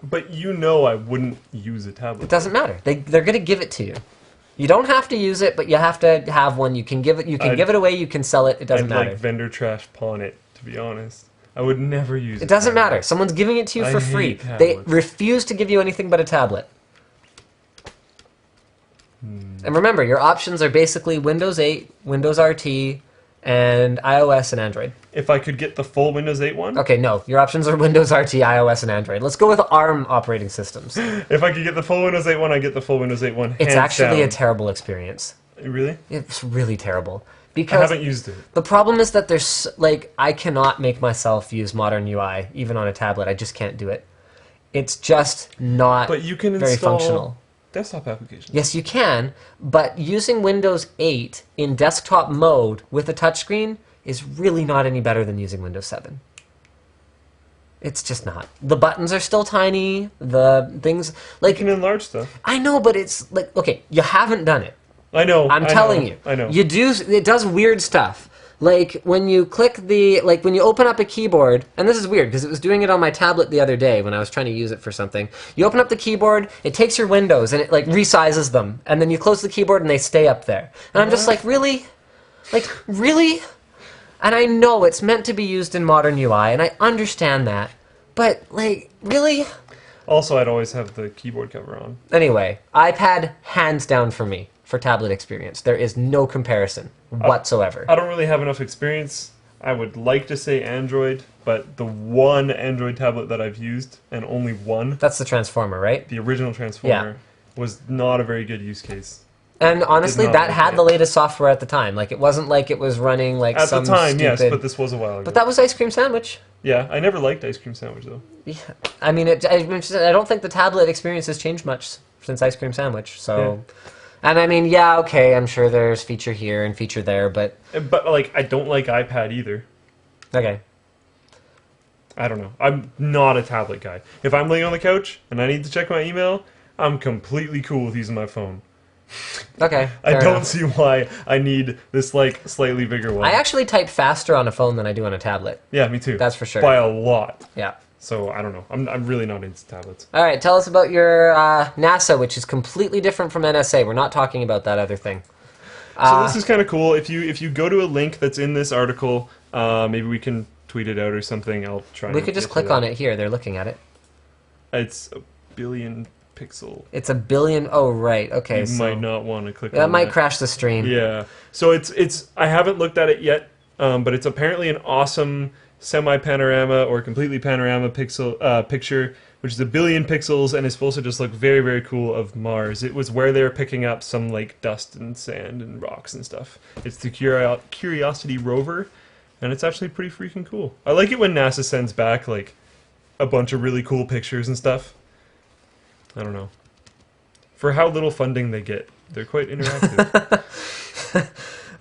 But you know I wouldn't use a tablet. It doesn't matter. They're going to give it to you. You don't have to use it, but you have to have one. You can give it. You can give it away. You can sell it. It doesn't matter. I'd like vendor trash pawn it. To be honest, I would never use it. It doesn't matter. Someone's giving it to you for free. They refuse to give you anything but a tablet. And remember, your options are basically Windows 8, Windows RT, and iOS and Android. If I could get the full Windows 8 one? Okay, no. Your options are Windows RT, iOS, and Android. Let's go with ARM operating systems. If I could get the full Windows 8 one, I get the full Windows 8 one. It's actually a terrible experience. Really? It's really terrible. Because I haven't used it. The problem is that there's, like, I cannot make myself use modern UI, even on a tablet. I just can't do it. It's just not But you can very install functional. Desktop applications. Yes, you can, but using Windows 8 in desktop mode with a touchscreen is really not any better than using Windows 7. It's just not. The buttons are still tiny. The things like You can enlarge stuff. I know, but it's like okay, you haven't done it. I know. I'm telling you. I know. You do. It does weird stuff. Like when you click when you open up a keyboard, and this is weird because it was doing it on my tablet the other day when I was trying to use it for something. You open up the keyboard, it takes your windows and it like resizes them, and then you close the keyboard and they stay up there. And I'm just like, really? Like, really? And I know it's meant to be used in modern UI, and I understand that, but like, really? Also, I'd always have the keyboard cover on. Anyway, iPad hands down for me for tablet experience. There is no comparison whatsoever. I don't really have enough experience. I would like to say Android, but the one Android tablet that I've used, and only one, That's the Transformer, right? the original Transformer, was not a very good use case. And honestly, not that like had it. the latest software at the time. Like, it wasn't like it was running like At some the time, stupid... yes, but this was a while ago. But that was Ice Cream Sandwich. Yeah, I never liked Ice Cream Sandwich, though. Yeah. I mean, I don't think the tablet experience has changed much since Ice Cream Sandwich, so... Yeah. And I mean, yeah, okay, I'm sure there's feature here and feature there, but... But, like, I don't like iPad either. Okay. I don't know. I'm not a tablet guy. If I'm laying on the couch and I need to check my email, I'm completely cool with using my phone. Okay. I don't enough. see why I need this, like, slightly bigger one. I actually type faster on a phone than I do on a tablet. Yeah, me too. That's for sure. By a lot. Yeah. So, I don't know. I'm really not into tablets. All right, tell us about your NASA, which is completely different from NSA. We're not talking about that other thing. So this is kind of cool. If you go to a link that's in this article, maybe we can tweet it out or something. I'll try. We could just click on it here. They're looking at it. It's a billion pixel. It's a billion. Oh, right. Okay. You might not want to click on that. Might crash the stream. Yeah. So it's. I haven't looked at it yet, but it's apparently an awesome semi-panorama or completely panorama picture, which is a billion pixels and is supposed to just look very, very cool of Mars. It was where they were picking up some like dust and sand and rocks and stuff. It's the Curiosity Rover, and it's actually pretty freaking cool. I like it when NASA sends back like a bunch of really cool pictures and stuff. I don't know. For how little funding they get, they're quite interactive.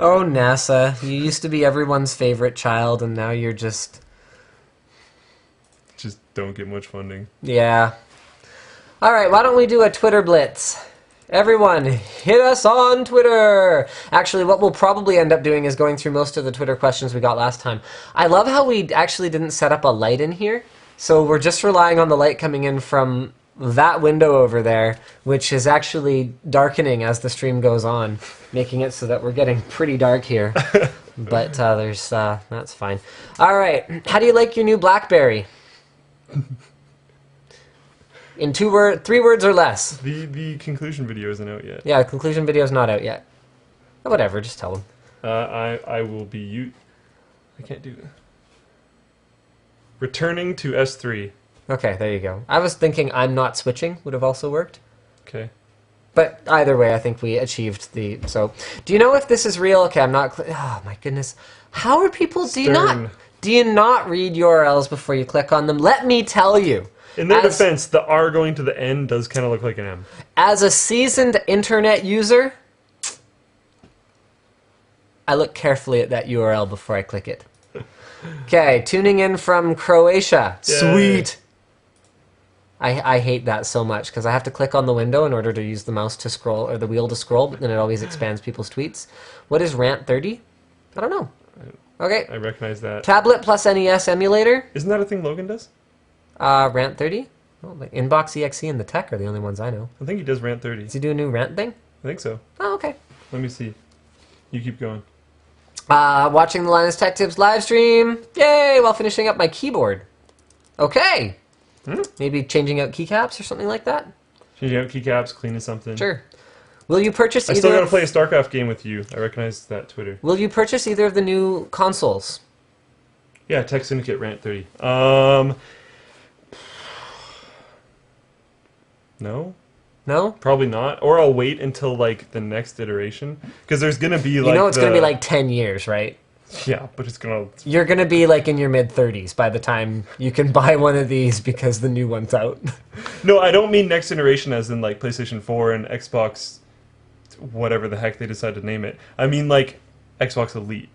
Oh, NASA. You used to be everyone's favorite child, and now you're just don't get much funding. Yeah. All right, why don't we do a Twitter blitz? Everyone, hit us on Twitter! Actually, what we'll probably end up doing is going through most of the Twitter questions we got last time. I love how we actually didn't set up a light in here, so we're just relying on the light coming in from that window over there, which is actually darkening as the stream goes on, making it so that we're getting pretty dark here. But that's fine. All right, how do you like your new BlackBerry? In 3 words or less. The conclusion video isn't out yet. Yeah, the conclusion video's not out yet. Oh, whatever, just tell them. I will be you. I can't do it. Returning to S3. Okay, there you go. I was thinking I'm not switching would have also worked. Okay. But either way, I think we achieved the... So, do you know if this is real? Okay, I'm not... Oh, my goodness. How are people... Do you not read URLs before you click on them? Let me tell you. In their defense, the R going to the N does kind of look like an M. As a seasoned internet user, I look carefully at that URL before I click it. Okay, tuning in from Croatia. Yay. Sweet. I hate that so much because I have to click on the window in order to use the mouse to scroll, or the wheel to scroll, but then it always expands people's tweets. What is Rant 30? I don't know. Okay. I recognize that. Tablet plus NES emulator. Isn't that a thing Logan does? Rant 30? Well, the Inbox EXE and the Tech are the only ones I know. I think he does Rant 30. Does he do a new Rant thing? I think so. Oh, okay. Let me see. You keep going. Watching the Linus Tech Tips live stream. Yay! While finishing up my keyboard. Okay. Maybe changing out keycaps or something like that? Changing out keycaps, cleaning something. Sure. Will you purchase I still gotta play a StarCraft game with you. I recognize that Twitter. Will you purchase either of the new consoles? Yeah, Tech Syndicate Rant 30. No? No? Probably not. Or I'll wait until, like, the next iteration. Because there's gonna be, like, You know it's gonna be, like, 10 years, right? Yeah, but it's gonna... You're gonna be, like, in your mid-30s by the time you can buy one of these because the new one's out. No, I don't mean next generation as in, like, PlayStation 4 and Xbox... whatever the heck they decide to name it. I mean, like, Xbox Elite.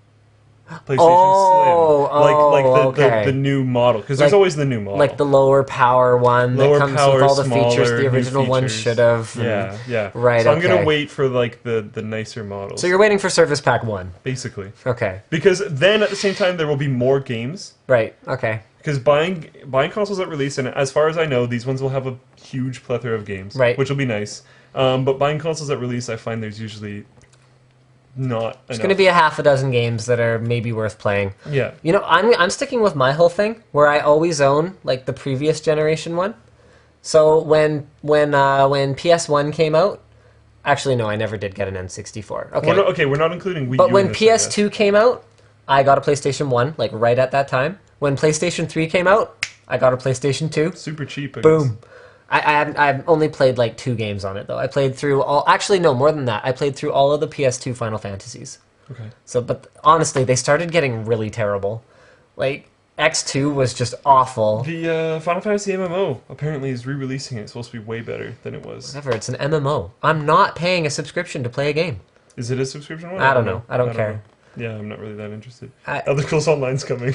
PlayStation Slim. The new model. Because there's always the new model. Like the lower power one that comes with all the features the original one should have. Yeah. Right, so I'm going to wait for, like, the nicer models. So you're waiting for Service Pack 1? Basically. Okay. Because then, at the same time, there will be more games. Right, okay. Because buying consoles at release, and as far as I know, these ones will have a huge plethora of games. Right. Which will be nice. But buying consoles at release, I find there's usually not There's going to be a half a dozen games that are maybe worth playing. Yeah. You know, I'm sticking with my whole thing, where I always own, like, the previous generation one. So when PS1 came out... Actually, no, I never did get an N64. Okay. We're not including Wii U. But when PS2 came out, I got a PlayStation 1, like, right at that time. When PlayStation 3 came out, I got a PlayStation 2. Super cheap, I Boom. guess. I've only played like 2 games on it though. I played through all. Actually, no, more than that. I played through all of the PS2 Final Fantasies. Okay. So, but honestly, they started getting really terrible. Like X2 was just awful. The Final Fantasy MMO apparently is re-releasing it. It's supposed to be way better than it was. Whatever. It's an MMO. I'm not paying a subscription to play a game. Is it a subscription one? I don't know. I don't care. Yeah, I'm not really that interested. Elder Scrolls Online's coming.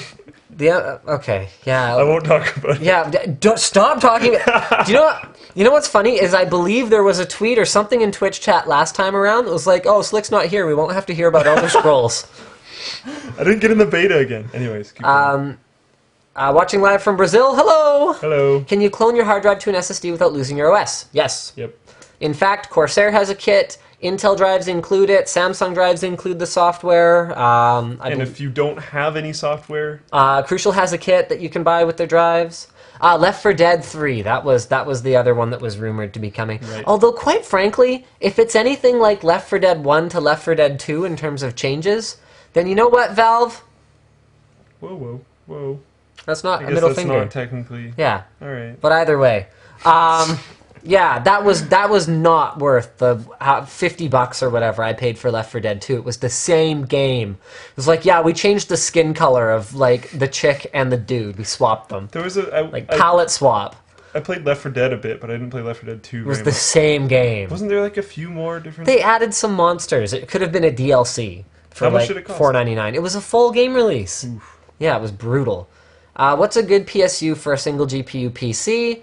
Okay. Yeah. I won't talk about it. Yeah. Don't stop talking. Do you know what? You know what's funny is I believe there was a tweet or something in Twitch chat last time around. It was like, "Oh, Slick's not here. We won't have to hear about Elder Scrolls." I didn't get in the beta again. Anyways, keep going. Watching live from Brazil. Hello. Hello. Can you clone your hard drive to an SSD without losing your OS? Yes. Yep. In fact, Corsair has a kit. Intel drives include it. Samsung drives include the software. And if you don't have any software, Crucial has a kit that you can buy with their drives. Left 4 Dead 3, that was the other one that was rumored to be coming. Right. Although, quite frankly, if it's anything like Left 4 Dead 1 to Left 4 Dead 2 in terms of changes, then you know what, Valve? whoa. That's not I a guess middle that's finger. not technically. Yeah. All right. But either way. Yeah, that was not worth the $50 or whatever I paid for Left 4 Dead 2. It was the same game. It was like, yeah, we changed the skin color of like the chick and the dude. We swapped them. There was a Palette swap. I played Left 4 Dead a bit, but I didn't play Left 4 Dead 2 It was very the much. same game. Wasn't there like a few more different? They added some monsters. It could have been a DLC for How much like did it cost? $4.99. It was a full game release. Oof. Yeah, it was brutal. What's a good PSU for a single GPU PC?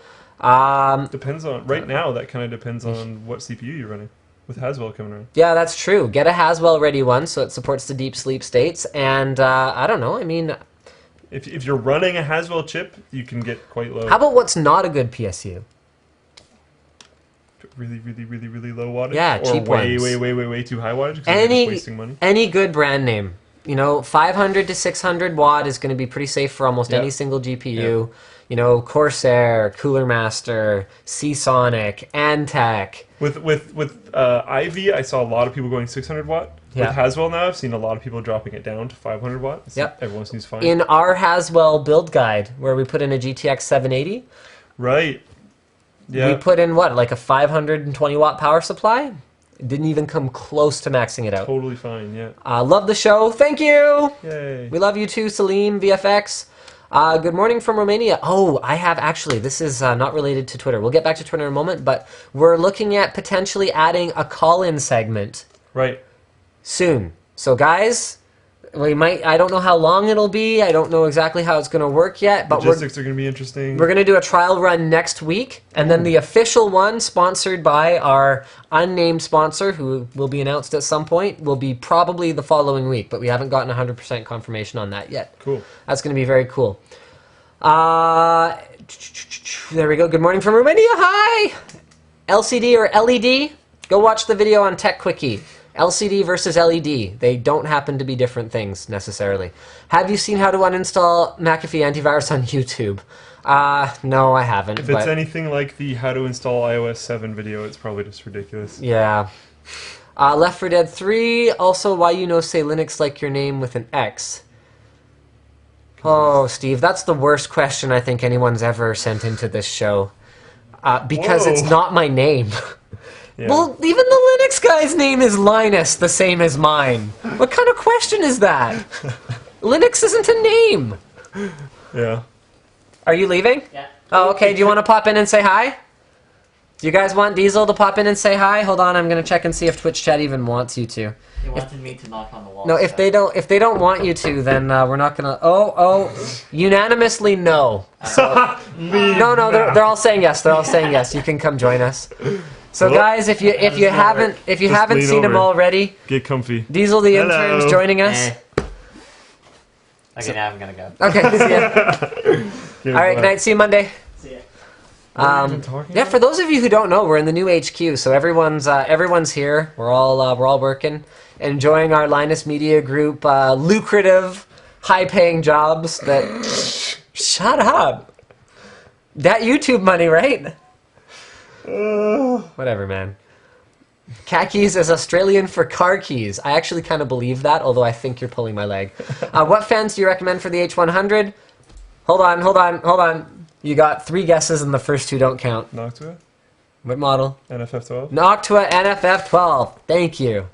Depends on right now. That kind of depends on what CPU you're running. With Haswell coming around. Yeah, that's true. Get a Haswell ready one so it supports the deep sleep states. And I don't know. I mean, If you're running a Haswell chip, you can get quite low. how about what's not a good PSU? Really low wattage. Yeah, or cheap way, ones. way too high wattage. Because you're just wasting money. Any good brand name. You know, 500 to 600 watt is going to be pretty safe for almost any single GPU. You know, Corsair, Cooler Master, Seasonic, Antec. With Ivy, I saw a lot of people going 600 watt. Yeah. With Haswell now, I've seen a lot of people dropping it down to 500 watt. Yep. Everyone seems fine. In our Haswell build guide, where we put in a GTX 780, Right. Yeah. we put in what, like a 520 watt power supply? It didn't even come close to maxing it out. Totally fine, yeah. Love the show. Thank you. Yay. We love you too, Salim, VFX. Good morning from Romania. Oh, I have actually, this is not related to Twitter. We'll get back to Twitter in a moment, but we're looking at potentially adding a call-in segment Right. soon. So guys, we might, I don't know how long it'll be. I don't know exactly how it's going to work yet, but Logistics are going to be interesting. we're going to do a trial run next week, and then the official one, sponsored by our unnamed sponsor, who will be announced at some point, will be probably the following week, but we haven't gotten 100% confirmation on that yet. Cool. That's going to be very cool. There we go. Good morning from Romania. Hi! LCD or LED? Go watch the video on Tech Quickie. LCD versus LED. They don't happen to be different things, necessarily. Have you seen how to uninstall McAfee antivirus on YouTube? No, I haven't. If it's anything like the how to install iOS 7 video, it's probably just ridiculous. Yeah. Left 4 Dead 3. Also, why you know say Linux like your name with an X? Oh, Steve, that's the worst question I think anyone's ever sent into this show. Because Whoa. it's not my name. Yeah. Well, even the Linux guy's name is Linus, the same as mine. What kind of question is that? Linux isn't a name. Yeah. Are you leaving? Yeah. Oh, okay. Do you want to pop in and say hi? Do you guys want Diesel to pop in and say hi? Hold on, I'm gonna check and see if Twitch chat even wants you to. He wanted me to knock on the wall. No, if they don't want you to, then we're not gonna. Unanimously no. No, they're all saying yes. They're all saying yes. You can come join us. So Well, guys, if you haven't lean seen him over. already, Get comfy. Diesel the Hello. intern's joining us. Eh. Okay, now I'm gonna go. Okay. See ya. All right. Good night. See you Monday. See ya. Yeah, for those of you who don't know, we're in the new HQ, so everyone's here. We're all working, enjoying our Linus Media Group lucrative, high-paying jobs. That shut up. That YouTube money, right? Whatever, man. Cat keys is Australian for car keys. I actually kind of believe that, although I think you're pulling my leg. What fans do you recommend for the H100? Hold on. You got 3 guesses and the first 2 don't count. Noctua? What model? NFF12? Noctua NFF12. Thank you.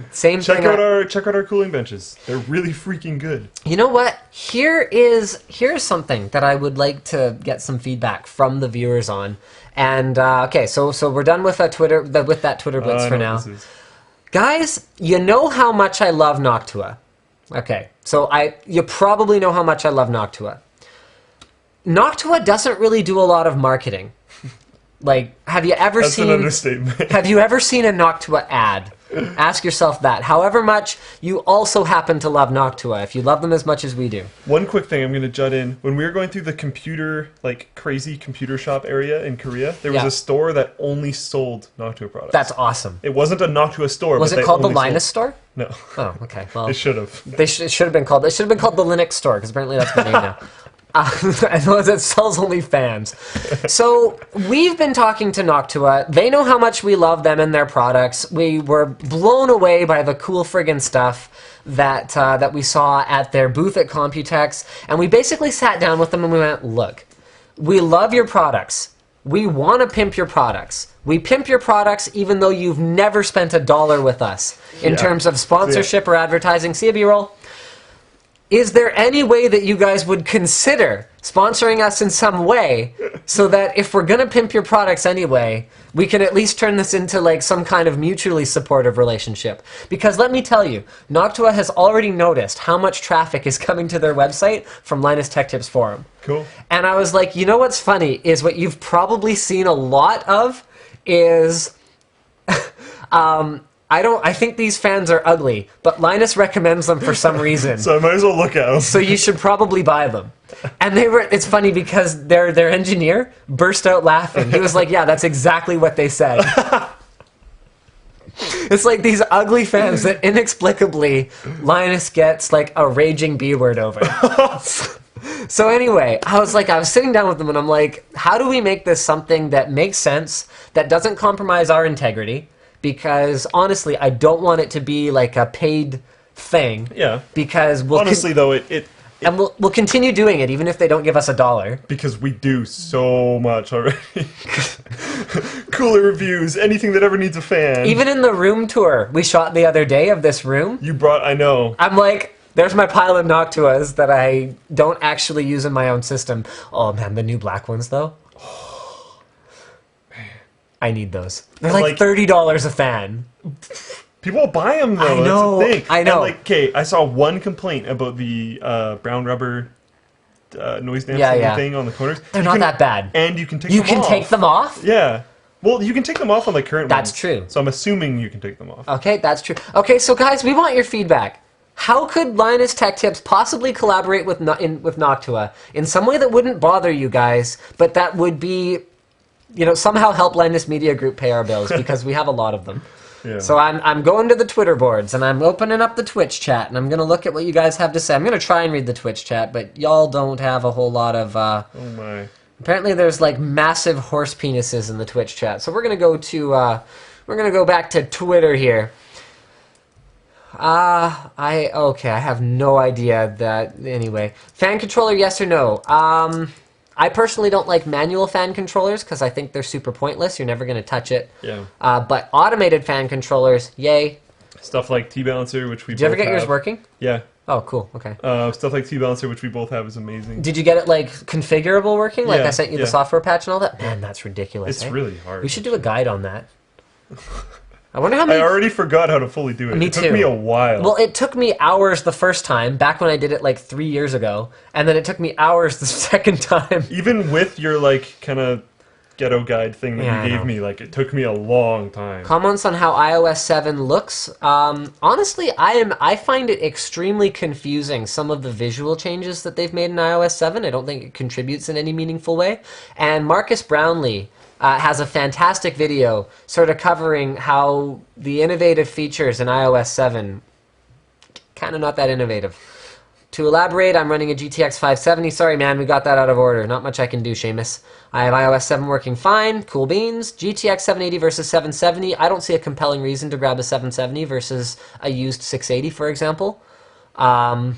Same Check thing. out our cooling benches. They're really freaking good. You know what? Here's something that I would like to get some feedback from the viewers on. And okay, so we're done with that Twitter blitz I for know now. what this is. Guys, you know how much I love Noctua. Okay, so you probably know how much I love Noctua. Noctua doesn't really do a lot of marketing. Like, have you ever That's seen? an understatement. Have you ever seen a Noctua ad? Ask yourself that. However much you also happen to love Noctua, if you love them as much as we do. One quick thing I'm going to jut in. When we were going through the computer, like crazy computer shop area in Korea, there was Yeah. a store that only sold Noctua products. That's awesome. It wasn't a Noctua store. Was but it they called the only Linus sold... store? No. Oh, okay. Well, It should have. it should have been called. It should have been called the Linux store because apparently that's the name now. I know that sells only fans. So we've been talking to Noctua. They know how much we love them and their products. We were blown away by the cool friggin' stuff that we saw at their booth at Computex, and we basically sat down with them and we went, look, we love your products. We want to pimp your products. We pimp your products even though you've never spent $1 with us in terms of sponsorship or advertising. See a B-roll? Is there any way that you guys would consider sponsoring us in some way so that if we're going to pimp your products anyway, we can at least turn this into like some kind of mutually supportive relationship? Because let me tell you, Noctua has already noticed how much traffic is coming to their website from Linus Tech Tips Forum. Cool. And I was like, you know what's funny is what you've probably seen a lot of is... I think these fans are ugly, but Linus recommends them for some reason. So I might as well look at them. So you should probably buy them. And it's funny because their engineer burst out laughing. He was like, yeah, that's exactly what they said. It's like these ugly fans that inexplicably Linus gets like a raging B word over. So anyway, I was sitting down with them and I'm like, how do we make this something that makes sense, that doesn't compromise our integrity? Because honestly, I don't want it to be like a paid thing. Yeah. Because we'll Honestly, though, and we'll continue doing it even if they don't give us $1. because we do so much already. Cooler reviews, anything that ever needs a fan. Even in the room tour we shot the other day of this room, You brought, I know. I'm like, there's my pile of Noctuas that I don't actually use in my own system. Oh man, the new black ones though. I need those. They're like $30 a fan. People buy them though. I know, That's the thing. I know. And like, okay, I saw one complaint about the brown rubber noise damping thing on the corners. They're not that bad. And you can take You them can off. take them off? Yeah. Well, you can take them off on the current That's ones. true. So I'm assuming you can take them off. Okay, that's true. Okay, so guys, we want your feedback. How could Linus Tech Tips possibly collaborate with Noctua in some way that wouldn't bother you guys, but that would be, somehow help Linus Media Group pay our bills, because we have a lot of them. Yeah. So I'm going to the Twitter boards, and I'm opening up the Twitch chat, and I'm going to look at what you guys have to say. I'm going to try and read the Twitch chat, but y'all don't have a whole lot of... Oh my. Apparently there's like massive horse penises in the Twitch chat. So we're going to go back to Twitter here. I have no idea that, anyway. Fan controller, yes or no? I personally don't like manual fan controllers because I think they're super pointless. You're never going to touch it. Yeah. But automated fan controllers, yay. Stuff like T-Balancer, which we Did you ever both get yours have. working? Yeah. Oh, cool. Okay. Stuff like T-Balancer, which we both have, is amazing. Did you get it like configurable working? Like Yeah, I sent you the yeah. software patch and all that? Man, that's ridiculous. It's really hard. We should do a guide on that. I wonder how many... I already forgot how to fully do it. Me it too. took me a while. Well, it took me hours the first time, back when I did it like 3 years ago, and then it took me hours the second time. Even with your like kind of ghetto guide thing that Yeah, I you gave know. me, like it took me a long time. Comments on how iOS 7 looks. Honestly, I find it extremely confusing, some of the visual changes that they've made in iOS 7. I don't think it contributes in any meaningful way. And Marcus Brownlee has a fantastic video sort of covering how the innovative features in iOS 7 kind of not that innovative. To elaborate, I'm running a GTX 570. Sorry, man, we got that out of order. Not much I can do, Seamus. I have iOS 7 working fine. Cool beans. GTX 780 versus 770. I don't see a compelling reason to grab a 770 versus a used 680, for example. I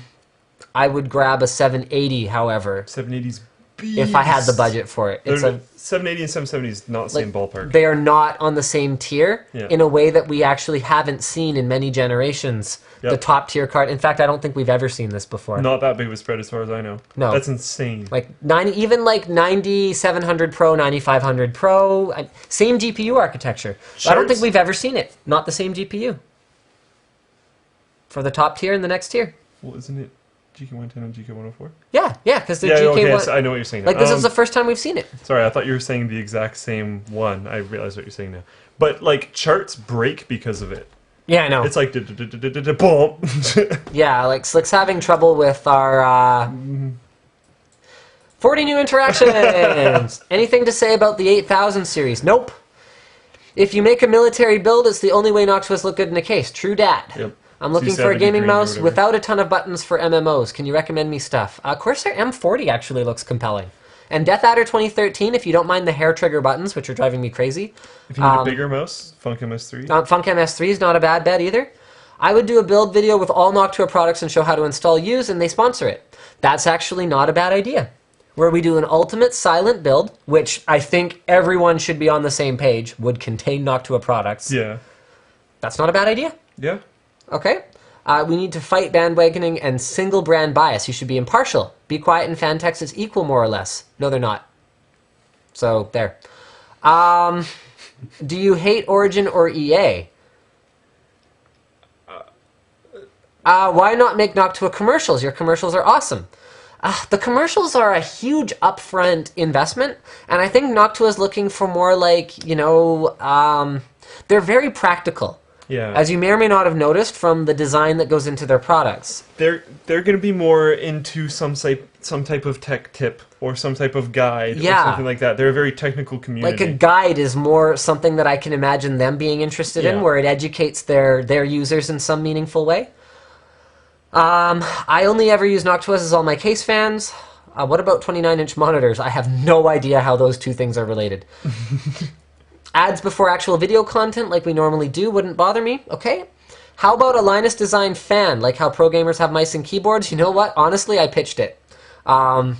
would grab a 780, however, 780's if I had the budget for it. It's a 780 and 770 is not the same ballpark. They are not on the same tier Yeah. in a way that we actually haven't seen in many generations. Yep. The top tier card. In fact, I don't think we've ever seen this before. Not that big of a spread as far as I know. No. That's insane. Like 9700 Pro, 9500 Pro, same GPU architecture. I don't think we've ever seen it. Not the same GPU. For the top tier and the next tier. Well, isn't it GK110 and GK104? Yeah, because the Yeah, GK1... okay, so I know what you're saying now. Like, this is the first time we've seen it. Sorry, I thought you were saying the exact same one. I realize what you're saying now. But, like, charts break because of it. Yeah, I know. It's like boom. Yeah, like Slick's having trouble with our 40 new interactions. Anything to say about the 8000 series? Nope. If you make a military build, it's the only way Noctuas look good in a case. True dad. Yep. I'm looking for a gaming mouse without a ton of buttons for MMOs. Can you recommend me stuff? Corsair M40 actually looks compelling. And Death Adder 2013, if you don't mind the hair trigger buttons, which are driving me crazy. If you need a bigger mouse, Funk MS3. Funk MS3 is not a bad bet either. I would do a build video with all Noctua products and show how to install use, and they sponsor it. That's actually not a bad idea. Where we do an ultimate silent build, which I think everyone should be on the same page, would contain Noctua products. Yeah. That's not a bad idea. Yeah. Okay. We need to fight bandwagoning and single brand bias. You should be impartial. Be Quiet and Fantex is equal, more or less. No, they're not. So, there. Do you hate Origin or EA? Why not make Noctua commercials? Your commercials are awesome. The commercials are a huge upfront investment, and I think Noctua is looking for more like, you know, they're very practical. Yeah. As you may or may not have noticed from the design that goes into their products. They're going to be more into some type of tech tip or some type of guide or something like that. They're a very technical community. Like a guide is more something that I can imagine them being interested in, where it educates their users in some meaningful way. I only ever use Noctuas as all my case fans. What about 29-inch monitors? I have no idea how those two things are related. Ads before actual video content, like we normally do, wouldn't bother me. Okay. How about a Linus design fan, like how pro gamers have mice and keyboards? You know what? Honestly, I pitched it. I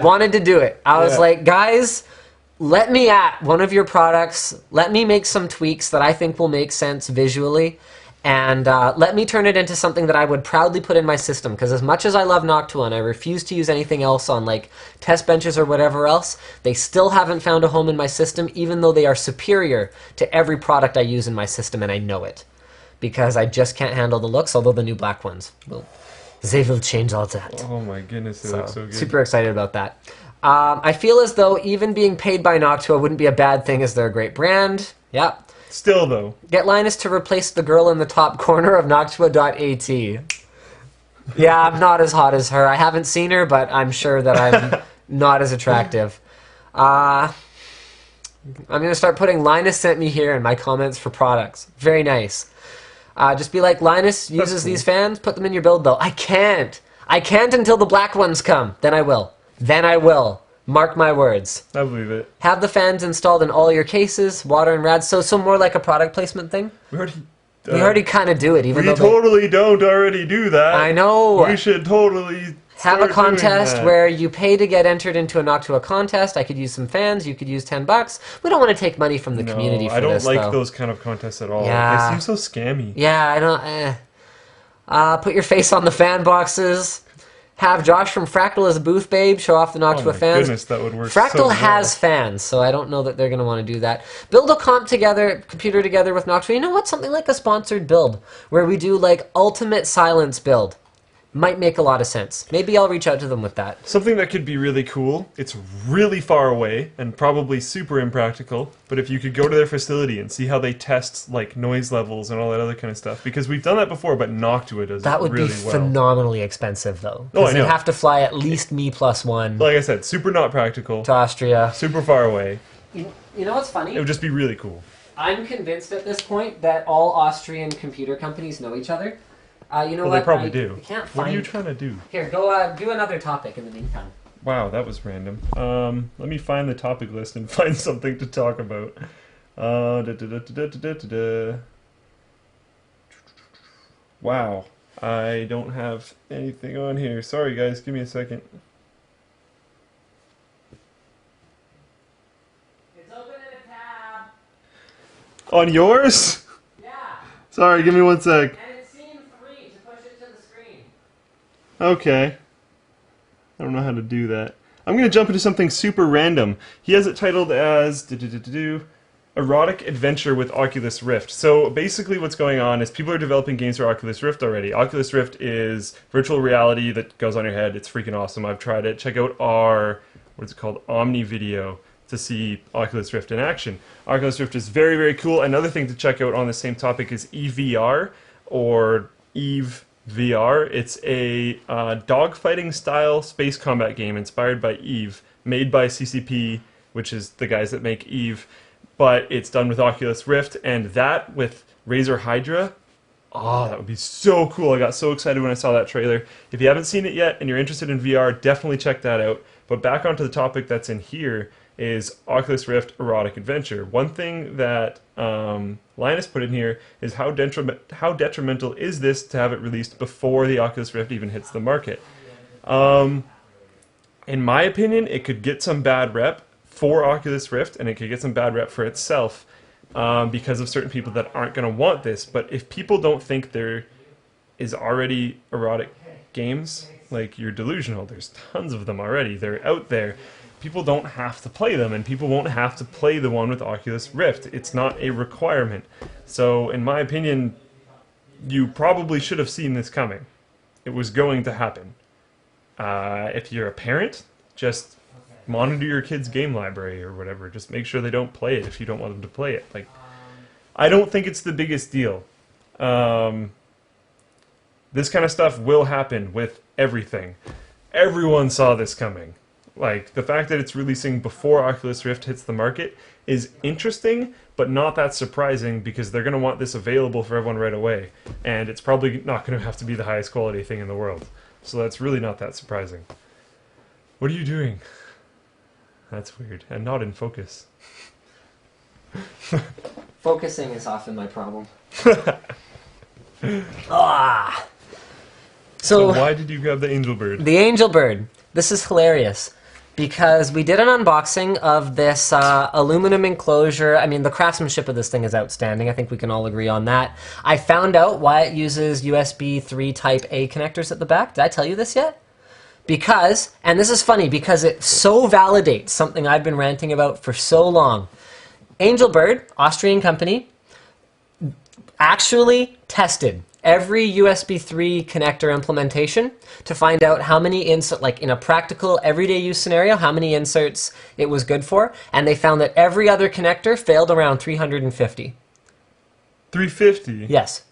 wanted to do it. I was like, guys, let me at one of your products. Let me make some tweaks that I think will make sense visually. And let me turn it into something that I would proudly put in my system. Because as much as I love Noctua and I refuse to use anything else on like test benches or whatever else, they still haven't found a home in my system, even though they are superior to every product I use in my system, and I know it. Because I just can't handle the looks, although the new black ones they will change all that. Oh my goodness, they look so good. Super excited about that. I feel as though even being paid by Noctua wouldn't be a bad thing, as they're a great brand. Yep. Still, though. Get Linus to replace the girl in the top corner of Noctua.at. Yeah, I'm not as hot as her. I haven't seen her, but I'm sure that I'm not as attractive. I'm going to start putting Linus sent me here in my comments for products. Very nice. Just be like, Linus uses these fans, put them in your build, though. I can't. I can't until the black ones come. Then I will. Then I will. Mark my words. I believe it. Have the fans installed in all your cases, water and rad. So more like a product placement thing. We already kind of do it, even though totally don't already do that. I know. We should totally have a contest where you pay to get entered into a Noctua contest. I could use some fans. You could use $10. We don't want to take money from the community for this, I don't like those kind of contests at all. Yeah. They seem so scammy. Yeah, I don't. Put your face on the fan boxes. Have Josh from Fractal as a booth babe show off the Noctua fans. Oh my goodness, that would work Fractal so well. has fans, so I don't know that they're going to want to do that. Build a computer together with Noctua. You know what? Something like a sponsored build where we do like ultimate silence build. Might make a lot of sense. Maybe I'll reach out to them with that. Something that could be really cool. It's really far away and probably super impractical, but if you could go to their facility and see how they test like noise levels and all that other kind of stuff, because we've done that before, but Noctua does that would really be well. phenomenally expensive, though. Oh, I know. Because they'd have to fly at least me+1 Like I said, super not practical, to Austria. super far away. You know what's funny? It would just be really cool. I'm convinced at this point that all Austrian computer companies know each other. You know Well, what? they probably do. I can't What find... are you trying to do? Here, go do another topic in the meantime. Wow, that was random. Let me find the topic list and find something to talk about. Wow, I don't have anything on here. Sorry guys, give me a second. It's open in a tab. On yours? Yeah. Sorry, give me 1 sec. And it's scene 3 to push it to the screen. Okay. I don't know how to do that. I'm going to jump into something super random. He has it titled as Erotic Adventure with Oculus Rift. So basically what's going on is people are developing games for Oculus Rift already. Oculus Rift is virtual reality that goes on your head. It's freaking awesome. I've tried it. Check out our, what's it called? Omni Video. to see Oculus Rift in action. Oculus Rift is very, very cool. Another thing to check out on the same topic is EVR, or Eve VR. It's a dogfighting style space combat game inspired by Eve, made by CCP, which is the guys that make Eve, but it's done with Oculus Rift, and that with Razer Hydra. Oh, that would be so cool. I got so excited when I saw that trailer. If you haven't seen it yet and you're interested in VR, definitely check that out. But back onto the topic that's in here is Oculus Rift Erotic Adventure. One thing that Linus put in here is how detrimental is this to have it released before the Oculus Rift even hits the market. In my opinion, it could get some bad rep for Oculus Rift, and it could get some bad rep for itself. Because of certain people that aren't going to want this. But if people don't think there is already erotic games, like, you're delusional. There's tons of them already. They're out there. People don't have to play them, and people won't have to play the one with Oculus Rift. It's not a requirement. So, in my opinion, you probably should have seen this coming. It was going to happen. If you're a parent, just monitor your kid's game library or whatever. Just make sure they don't play it if you don't want them to play it. Like, I don't think it's the biggest deal. This kind of stuff will happen with everything. Everyone saw this coming. Like, the fact that it's releasing before Oculus Rift hits the market is interesting, but not that surprising, because they're going to want this available for everyone right away. And it's probably not going to have to be the highest quality thing in the world. So that's really not that surprising. What are you doing? That's weird. And not in focus. Focusing is often my problem. Ah! So why did you grab the angel bird? The angel bird. This is hilarious, because we did an unboxing of this aluminum enclosure. I mean, the craftsmanship of this thing is outstanding. I think we can all agree on that. I found out why it uses USB 3 Type A connectors at the back. Did I tell you this yet? Because, and this is funny, because it so validates something I've been ranting about for so long. Angel Bird, Austrian company, actually tested every USB 3 connector implementation to find out how many inserts, like in a practical everyday use scenario, how many inserts it was good for, and they found that every other connector failed around 350. 350? Yes.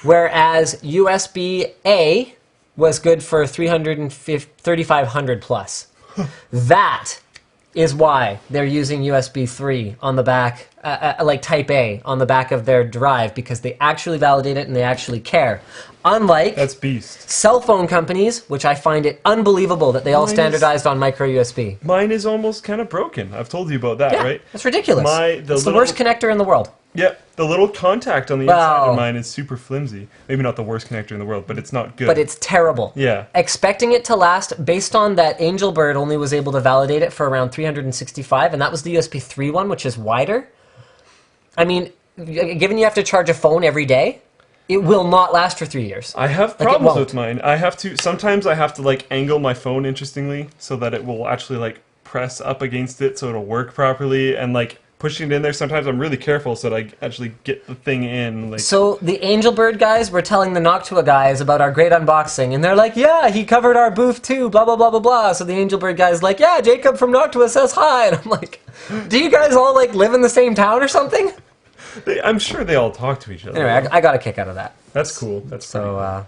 Whereas USB-A was good for 3,500 plus. That is why they're using USB 3 on the back, like Type A on the back of their drive, because they actually validate it and they actually care. Unlike that's beast. Cell phone companies, which I find it unbelievable that they all standardized on micro USB. Mine is almost kind of broken. I've told you about that, Yeah, right? that's ridiculous. It's the worst connector in the world. Yeah, the little contact on the inside of mine is super flimsy. Maybe not the worst connector in the world, but it's not good. But it's terrible. Yeah. Expecting it to last, based on that Angel Bird only was able to validate it for around 365, and that was the USB 3 one, which is wider. I mean, given you have to charge a phone every day, it will not last for 3 years. I have problems with mine. Sometimes I have to like angle my phone interestingly so that it will actually like press up against it so it'll work properly, and like pushing it in there, sometimes I'm really careful so that I actually get the thing in. Like, so the Angel Bird guys were telling the Noctua guys about our great unboxing, and they're like, yeah, he covered our booth too, blah, blah, blah, blah, blah. So the Angel Bird guy's like, yeah, Jacob from Noctua says hi. And I'm like, do you guys all like live in the same town or something? I'm sure they all talk to each other. Anyway, I got a kick out of that. That's cool. That's so.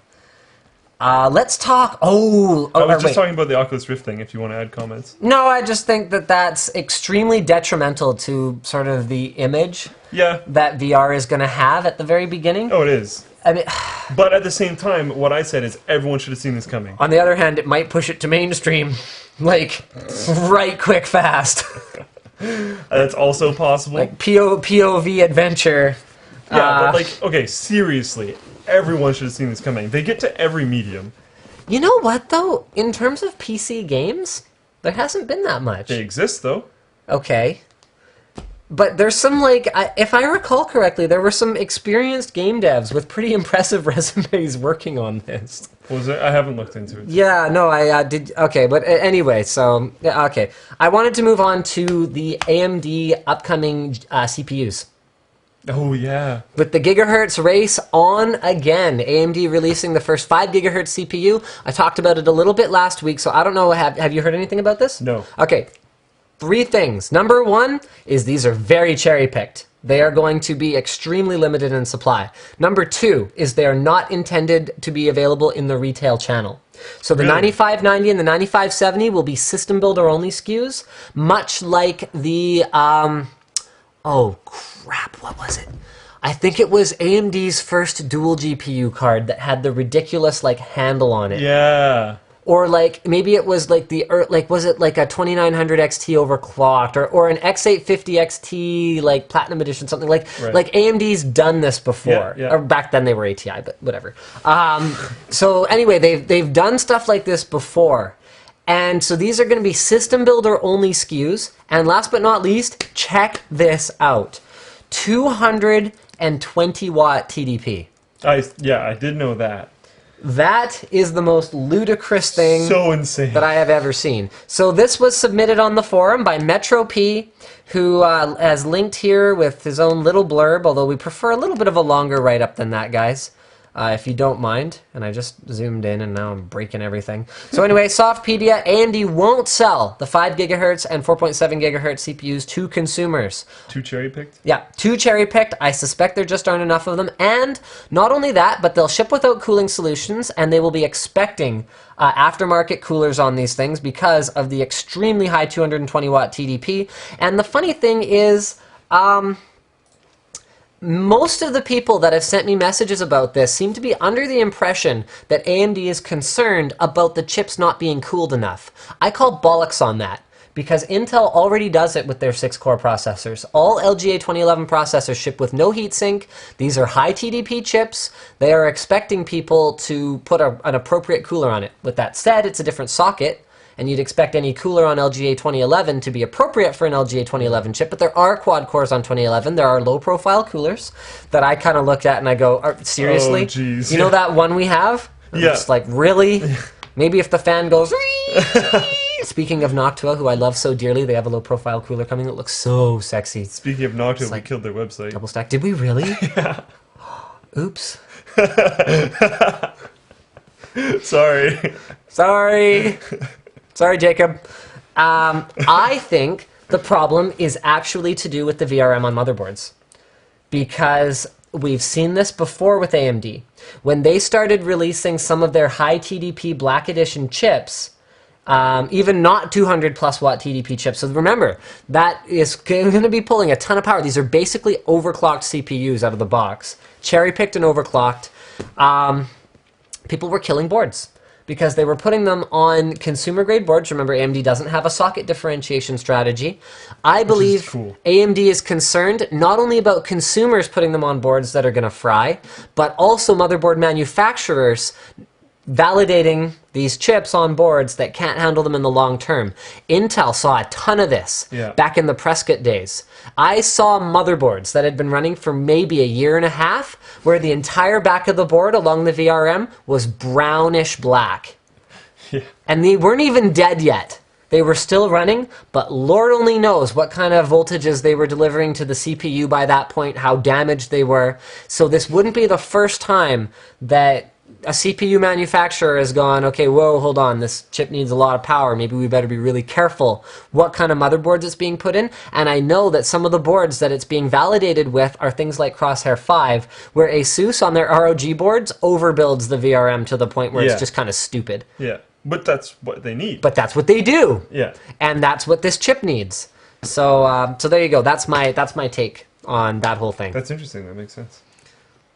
Let's talk. I was just talking about the Oculus Rift thing. If you want to add comments. No, I just think that that's extremely detrimental to sort of the image that VR is going to have at the very beginning. Oh, it is. I mean, but at the same time, what I said is everyone should have seen this coming. On the other hand, it might push it to mainstream, like right quick fast. That's also possible. Like POV adventure. Yeah, but like, okay, seriously. Everyone should have seen this coming. They get to every medium. You know what, though? In terms of PC games, there hasn't been that much. They exist, though. Okay. But there's some, like, if I recall correctly, there were some experienced game devs with pretty impressive resumes working on this. Was it? I haven't looked into it. Yeah, no, I did. Okay, but anyway, so, okay. I wanted to move on to the AMD upcoming CPUs. Oh, yeah. With the gigahertz race on again, AMD releasing the first 5 gigahertz CPU. I talked about it a little bit last week, so I don't know, have you heard anything about this? No. Okay. 3 things. Number 1 is these are very cherry-picked. They are going to be extremely limited in supply. Number 2 is they are not intended to be available in the retail channel. So the Really? 9590 and the 9570 will be system builder only SKUs, much like the, oh crap, what was it? I think it was AMD's first dual GPU card that had the ridiculous like handle on it. Yeah. Or like maybe it was like was it like a 2900 XT overclocked or an X850 XT like platinum edition, something like Right. like AMD's done this before. Yeah, yeah. Or back then they were ATI, but whatever. So anyway, they've done stuff like this before. And so these are going to be system builder only SKUs. And last but not least, check this out. 220 watt TDP. I did know that. That is the most ludicrous thing So insane. that I have ever seen. So this was submitted on the forum by Metro P, who has linked here with his own little blurb, although we prefer a little bit of a longer write-up than that, guys. If you don't mind. And I just zoomed in and now I'm breaking everything. So anyway, Softpedia, AMD won't sell the 5 gigahertz and 4.7 gigahertz CPUs to consumers. 2 cherry picked? Yeah, 2 cherry-picked. I suspect there just aren't enough of them. And not only that, but they'll ship without cooling solutions, and they will be expecting aftermarket coolers on these things because of the extremely high 220-watt TDP. And the funny thing is, most of the people that have sent me messages about this seem to be under the impression that AMD is concerned about the chips not being cooled enough. I call bollocks on that, because Intel already does it with their 6-core processors. All LGA 2011 processors ship with no heatsink. These are high TDP chips. They are expecting people to put an appropriate cooler on it. With that said, it's a different socket, and you'd expect any cooler on LGA 2011 to be appropriate for an LGA 2011 chip, but there are quad cores on 2011. There are low-profile coolers that I kind of looked at and I go, seriously? Oh, geez. You know that one we have? Yeah. It's like, really? Maybe if the fan goes... Speaking of Noctua, who I love so dearly, they have a low-profile cooler coming that looks so sexy. Speaking of Noctua, like we killed their website. Double stack. Did we really? Yeah. Oops. Sorry. Sorry. Sorry, Jacob. I think the problem is actually to do with the VRM on motherboards. Because we've seen this before with AMD. When they started releasing some of their high TDP Black Edition chips, even not 200 plus watt TDP chips. So remember, that is going to be pulling a ton of power. These are basically overclocked CPUs out of the box. Cherry-picked and overclocked. People were killing boards because they were putting them on consumer-grade boards. Remember, AMD doesn't have a socket differentiation strategy. I believe cool. AMD is concerned not only about consumers putting them on boards that are going to fry, but also motherboard manufacturers validating these chips on boards that can't handle them in the long term. Intel saw a ton of this back in the Prescott days. I saw motherboards that had been running for maybe a year and a half where the entire back of the board along the VRM was brownish black. Yeah. And they weren't even dead yet. They were still running, but Lord only knows what kind of voltages they were delivering to the CPU by that point, how damaged they were. So this wouldn't be the first time that a CPU manufacturer has gone, okay, whoa, hold on, this chip needs a lot of power. Maybe we better be really careful what kind of motherboards it's being put in. And I know that some of the boards that it's being validated with are things like Crosshair 5, where ASUS on their ROG boards overbuilds the VRM to the point where it's just kind of stupid. Yeah, but that's what they need. But that's what they do. Yeah. And that's what this chip needs. So so there you go. That's my take on that whole thing. That's interesting. That makes sense.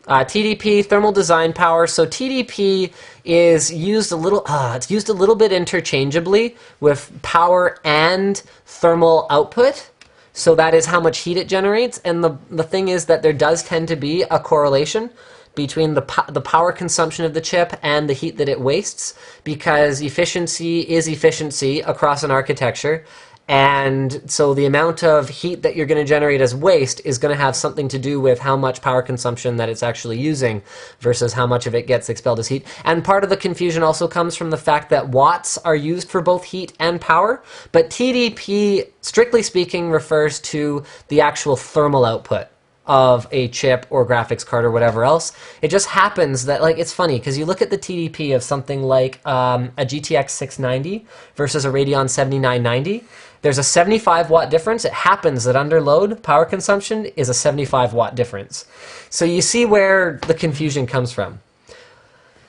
TDP, thermal design power. So TDP is used it's used a little bit interchangeably with power and thermal output. So that is how much heat it generates. And the thing is that there does tend to be a correlation between the power consumption of the chip and the heat that it wastes, because efficiency is efficiency across an architecture. And so the amount of heat that you're going to generate as waste is going to have something to do with how much power consumption that it's actually using versus how much of it gets expelled as heat. And part of the confusion also comes from the fact that watts are used for both heat and power, but TDP, strictly speaking, refers to the actual thermal output of a chip or graphics card or whatever else. It just happens that, like, it's funny because you look at the TDP of something like a GTX 690 versus a Radeon 7990. there's a 75 watt difference. It happens that under load, power consumption is a 75 watt difference. So you see where the confusion comes from.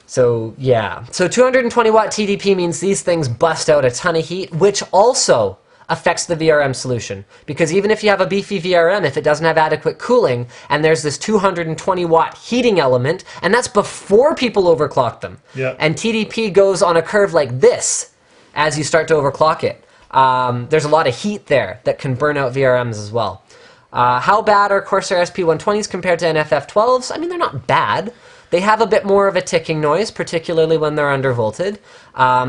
So yeah, so 220 watt TDP means these things bust out a ton of heat, which also affects the VRM solution. Because even if you have a beefy VRM, if it doesn't have adequate cooling, and there's this 220 watt heating element, and that's before people overclock them. Yeah. And TDP goes on a curve like this as you start to overclock it. There's a lot of heat there that can burn out VRMs as well. How bad are Corsair SP120s compared to NFF12s? I mean, they're not bad. They have a bit more of a ticking noise, particularly when they're undervolted.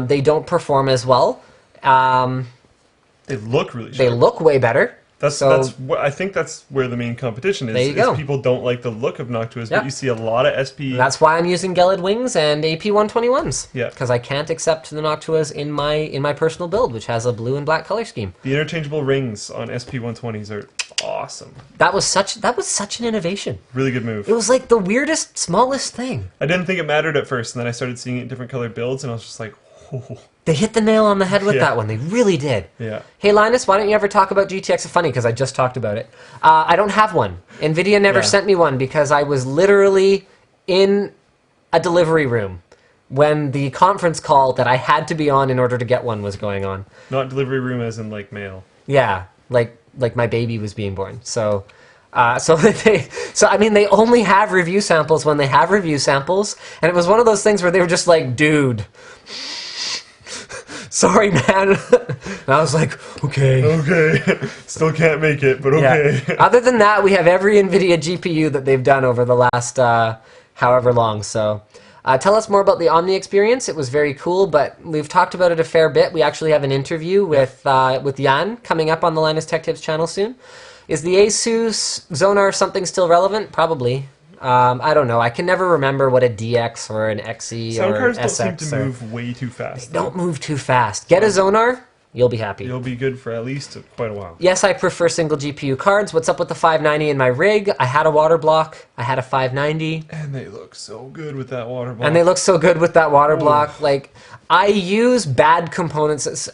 They don't perform as well. They look really sharp. They look way better. I think that's where the main competition is. There you go. People don't like the look of Noctuas, Yep. but you see a lot of SP. That's why I'm using Gelid wings and AP121s. Yeah. Because I can't accept the Noctuas in my personal build, which has a blue and black color scheme. The interchangeable rings on SP120s are awesome. That was such an innovation. Really good move. It was like the weirdest, smallest thing. I didn't think it mattered at first, and then I started seeing it in different colored builds, and I was just like, oh. They hit the nail on the head with Yeah. that one. They really did. Yeah. Hey, Linus, why don't you ever talk about GTX? Funny, because I just talked about it. I don't have one. Nvidia never Yeah. sent me one because I was literally in a delivery room when the conference call that I had to be on in order to get one was going on. Not delivery room as in like mail. Yeah, like my baby was being born. So I mean, they only have review samples when they have review samples, and it was one of those things where they were just like, dude, sorry, man. And I was like, okay. Okay. Still can't make it, but okay. Yeah. Other than that, we have every NVIDIA GPU that they've done over the last however long. So tell us more about the Omni experience. It was very cool, but we've talked about it a fair bit. We actually have an interview with Jan coming up on the Linus Tech Tips channel soon. Is the Asus Zonar something still relevant? Probably. I don't know. I can never remember what a DX or an XE Sound or cards an don't seem SX to or... move way too fast. Don't move too fast. Get a Zonar, you'll be happy. You'll be good for at least quite a while. Yes, I prefer single GPU cards. What's up with the 590 in my rig? I had a water block. I had a 590. And they look so good with that water block. And they look so good with that water block. Like, I use bad components.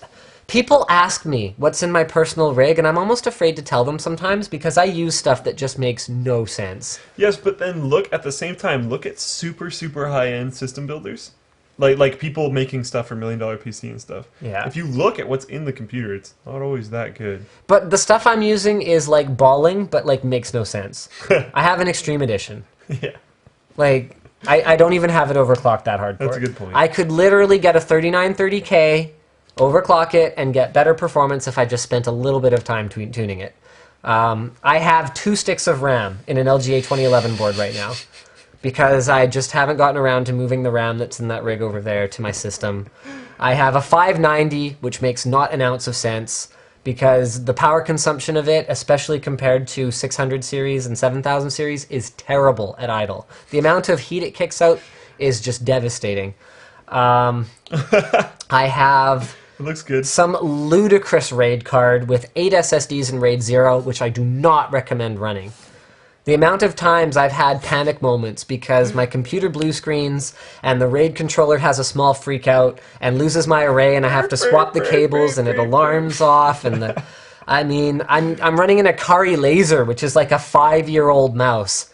People ask me what's in my personal rig, and I'm almost afraid to tell them sometimes because I use stuff that just makes no sense. Yes, but then look at the same time, look at super, super high-end system builders. Like people making stuff for $1 million PC and stuff. Yeah. If you look at what's in the computer, it's not always that good. But the stuff I'm using is like balling, but like makes no sense. I have an Extreme Edition. Yeah. Like, I don't even have it overclocked that hard for That's a it. good point. I could literally get a 3930K, overclock it, and get better performance if I just spent a little bit of time tuning it. I have 2 sticks of RAM in an LGA 2011 board right now because I just haven't gotten around to moving the RAM that's in that rig over there to my system. I have a 590, which makes not an ounce of sense because the power consumption of it, especially compared to 600 series and 7000 series, is terrible at idle. The amount of heat it kicks out is just devastating. I have... It looks good. some ludicrous RAID card with 8 SSDs in RAID 0, which I do not recommend running. The amount of times I've had panic moments because my computer blue screens and the RAID controller has a small freak out and loses my array and I have to swap the cables and it alarms off and the... I mean, I'm running an Akari Laser, which is like a 5-year-old mouse.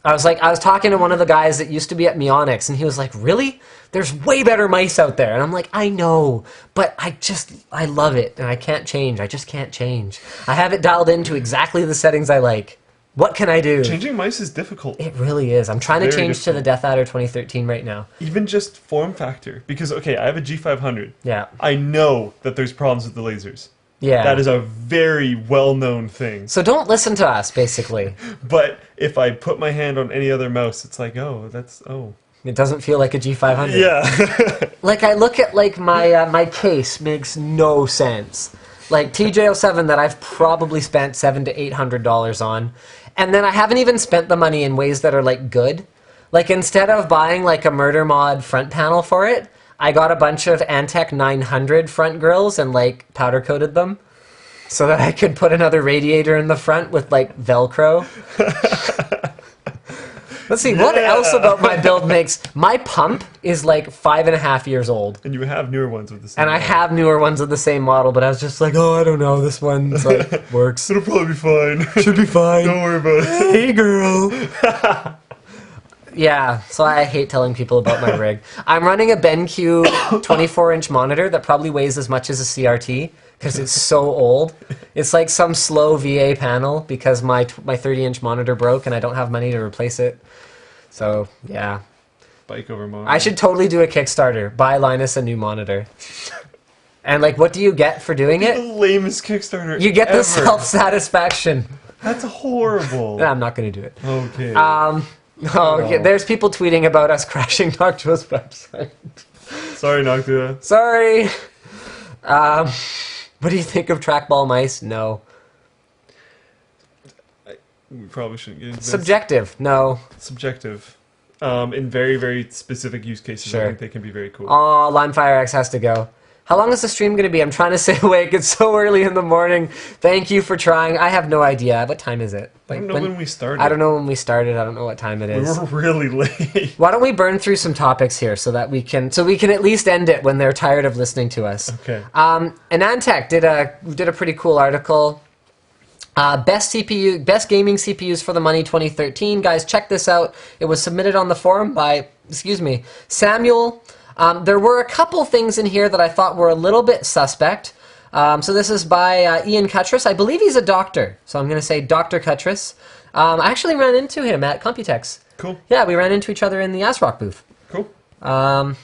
I was talking to one of the guys that used to be at Meonix, and he was like, really? There's way better mice out there. And I'm like, I know, but I love it, and I can't change. I just can't change. I have it dialed into exactly the settings I like. What can I do? Changing mice is difficult. It really is. I'm trying to Very change to the Death Adder 2013 right now. Even just form factor. Because, okay, I have a G500. Yeah. I know that there's problems with the lasers. Yeah. That is a very well-known thing. So don't listen to us, basically. But if I put my hand on any other mouse, it's like, oh. It doesn't feel like a G500. Yeah. Like, I look at, like, my case makes no sense. Like, TJ07 that I've probably spent $700 to $800 on, and then I haven't even spent the money in ways that are, like, good. Like, instead of buying, like, a Murder Mod front panel for it, I got a bunch of Antec 900 front grills and, like, powder-coated them so that I could put another radiator in the front with, like, Velcro. Let's see, what else about my build makes... My pump is like 5.5 years old. And you have newer ones with the same And I model. have newer ones of the same model, but I was just like, oh, I don't know, this one's like, works. It'll probably be fine. Should be fine. Don't worry about it. Hey, girl. Yeah, so I hate telling people about my rig. I'm running a BenQ 24-inch monitor that probably weighs as much as a CRT because it's so old. It's like some slow VA panel because my 30-inch monitor broke and I don't have money to replace it. So, yeah. Bike over monitor. I should totally do a Kickstarter. Buy Linus a new monitor. And, like, what do you get for doing The it? lamest Kickstarter You get ever. the self-satisfaction. That's horrible. I'm not going to do it. Okay. Oh, yeah, there's people tweeting about us crashing Noctua's website. Sorry, Noctua. Sorry. What do you think of trackball mice? No. We probably shouldn't get into this. Subjective? No. Subjective. In very, very specific use cases, Sure. I think they can be very cool. Oh, LimeFireX has to go. How long is the stream going to be? I'm trying to stay awake. It's so early in the morning. Thank you for trying. I have no idea. What time is it? I don't know when we started. I don't know when we started. I don't know what time it We is. were really late. Why don't we burn through some topics here so that we can at least end it when they're tired of listening to us. Okay. Anantech did a pretty cool article. Best gaming CPUs for the money 2013. Guys, check this out. It was submitted on the forum by Samuel. There were a couple things in here that I thought were a little bit suspect. So this is by Ian Cuttress. I believe he's a doctor, so I'm going to say Dr. Cuttress. I actually ran into him at Computex. Cool. Yeah, we ran into each other in the ASRock booth. Cool. I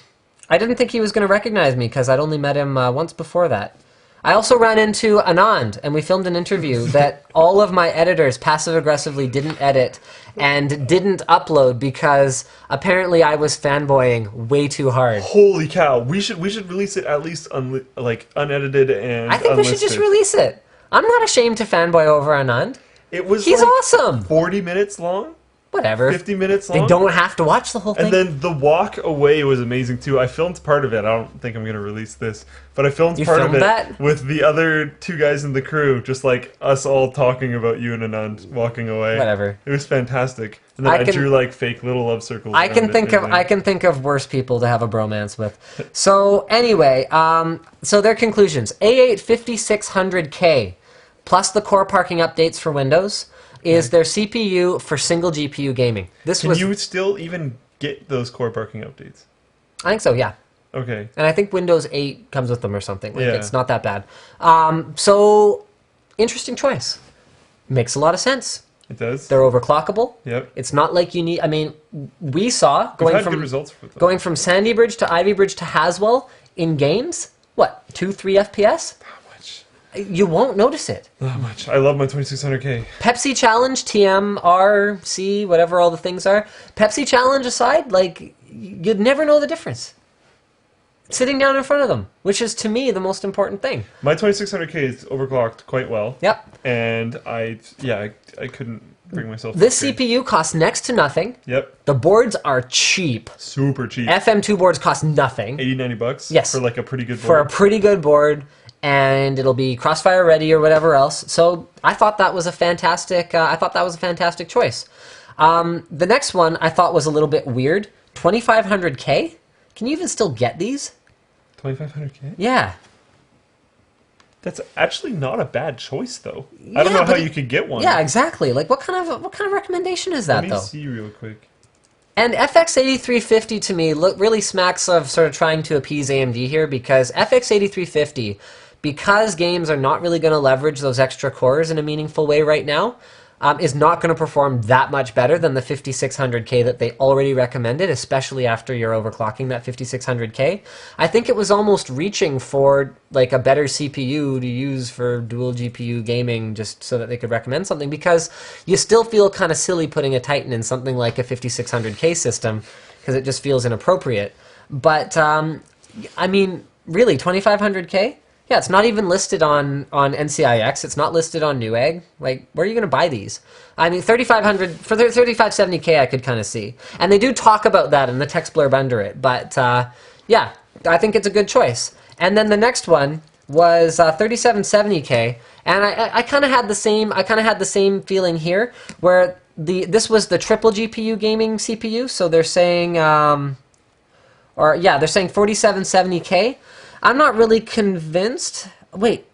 didn't think he was going to recognize me because I'd only met him once before that. I also ran into Anand, and we filmed an interview that all of my editors passive-aggressively didn't edit and didn't upload because apparently I was fanboying way too hard. Holy cow! We should release it at least unedited and. I think we should just release it. I'm not ashamed to fanboy over Anand. It was. He's like awesome. 40 minutes long. Whatever. 50 minutes long. They don't have to watch the whole thing. And then the walk away was amazing too. I filmed part of it. I don't think I'm going to release this, but I filmed part of filmed it that? with the other two guys in the crew, just like us all talking about you and Anand walking away. Whatever. It was fantastic. And then I drew like fake little love circles. I can around think it of and I can think of worse people to have a bromance with. So anyway, so their conclusions: A8 5600K plus the core parking updates for Windows is their CPU for single GPU gaming. Can you still even get those core parking updates? I think so, yeah. Okay. And I think Windows 8 comes with them or something. Like, Yeah. it's not that bad. So interesting choice. Makes a lot of sense. It does. They're overclockable. Yep. It's not like you need. I mean, we saw We've going had from good results with them. going from Sandy Bridge to Ivy Bridge to Haswell in games. What, 2-3 FPS? How much? You won't notice it. Not much. I love my 2600K. Pepsi Challenge, TMRC, whatever all the things are. Pepsi Challenge aside, like, you'd never know the difference. Sitting down in front of them, which is to me the most important thing. My 2600K is overclocked quite well. Yep. And I couldn't bring myself. This to upgrade. CPU costs next to nothing. Yep. The boards are cheap. Super cheap. FM2 boards cost nothing. $80-$90. Yes. For like a pretty good board. For a pretty good board, and it'll be Crossfire ready or whatever else. So I thought that was a fantastic. Choice. The next one I thought was a little bit weird. 2500K. Can you even still get these? 2500K. Yeah. That's actually not a bad choice, though. I Yeah, don't know how but you could get one. Yeah, exactly. Like, what kind of recommendation is that, Let me though? see real quick. And FX8350 to me really smacks of sort of trying to appease AMD here, because FX8350, because games are not really going to leverage those extra cores in a meaningful way right now, is not going to perform that much better than the 5600K that they already recommended, especially after you're overclocking that 5600K. I think it was almost reaching for like a better CPU to use for dual GPU gaming just so that they could recommend something, because you still feel kind of silly putting a Titan in something like a 5600K system because it just feels inappropriate. But, I mean, really, 2500K? Yeah, it's not even listed on NCIX. It's not listed on Newegg. Like, where are you going to buy these? I mean, 3500 for 3570K, I could kind of see, and they do talk about that in the text blurb under it. But yeah, I think it's a good choice. And then the next one, was 3770K, and I kind of had the same feeling here, where this was the triple GPU gaming CPU. So they're saying they're saying 4770K. I'm not really convinced. Wait.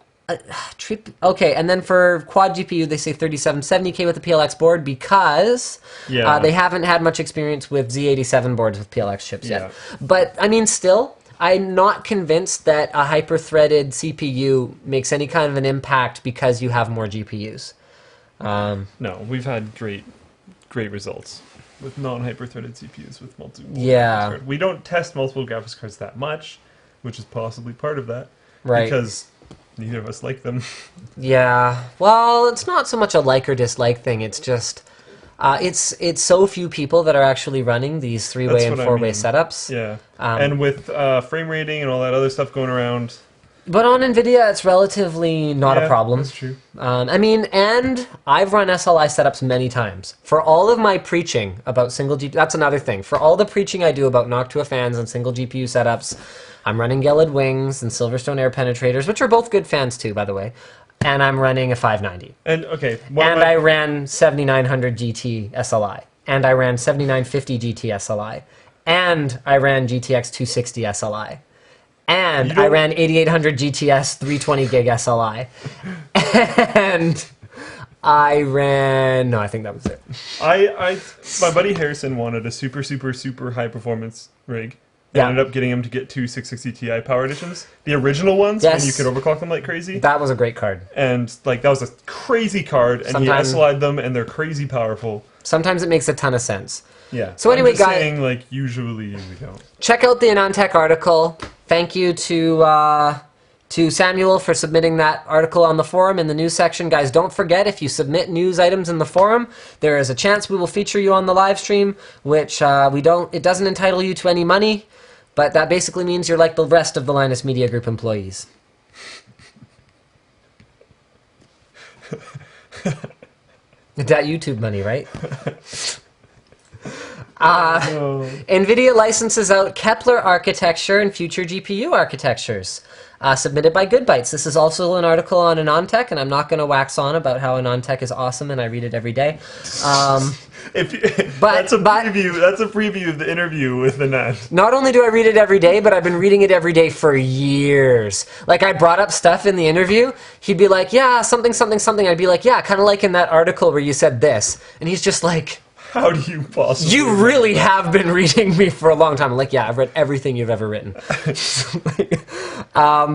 Okay, and then for quad GPU, they say 3770K with the PLX board because they haven't had much experience with Z87 boards with PLX chips yet. But, I mean, still, I'm not convinced that a hyper-threaded CPU makes any kind of an impact because you have more GPUs. No, we've had great results with non-hyper-threaded CPUs with multiple Yeah. graphics cards. We don't test multiple graphics cards that much, which is possibly part of that. Right. Because neither of us like them. Yeah. Well, it's not so much a like or dislike thing. It's just it's so few people that are actually running these three-way and four-way setups. Yeah. And with frame rating and all that other stuff going around. But on Nvidia, it's relatively not a problem. That's true. I mean, and I've run SLI setups many times. For all of my preaching about single GPU, that's another thing. For all the preaching I do about Noctua fans and single GPU setups, I'm running Gelid Wings and Silverstone Air Penetrators, which are both good fans too, by the way. And I'm running a 590. And, okay. I ran 7900 GT SLI. And I ran 7950 GT SLI. And I ran GTX 260 SLI. And I ran 8800 GTS 320 gig SLI. And I ran... No, I think that was it. My buddy Harrison wanted a super, super, super high performance rig. I ended up getting him to get two 660 Ti Power Editions. The original ones, when you could overclock them like crazy. That was a great card. And like that was a crazy card, and he SLI'd them, and they're crazy powerful. Sometimes it makes a ton of sense. Yeah. So anyway, guys... saying, like, usually we don't. Check out the AnonTech article. Thank you to Samuel for submitting that article on the forum in the news section. Guys, don't forget, if you submit news items in the forum, there is a chance we will feature you on the live stream, which it doesn't entitle you to any money, but that basically means you're like the rest of the Linus Media Group employees. That YouTube money, right? Nvidia licenses out Kepler architecture and future GPU architectures. Submitted by Goodbytes. This is also an article on AnonTech, and I'm not going to wax on about how AnonTech is awesome, and I read it every day. That's a preview of the interview with Anand. Not only do I read it every day, but I've been reading it every day for years. Like, I brought up stuff in the interview. He'd be like, yeah, something, something, something. I'd be like, yeah, kind of like in that article where you said this. And he's just like... How do you possibly... You really have been reading me for a long time. I'm like, yeah, I've read everything you've ever written.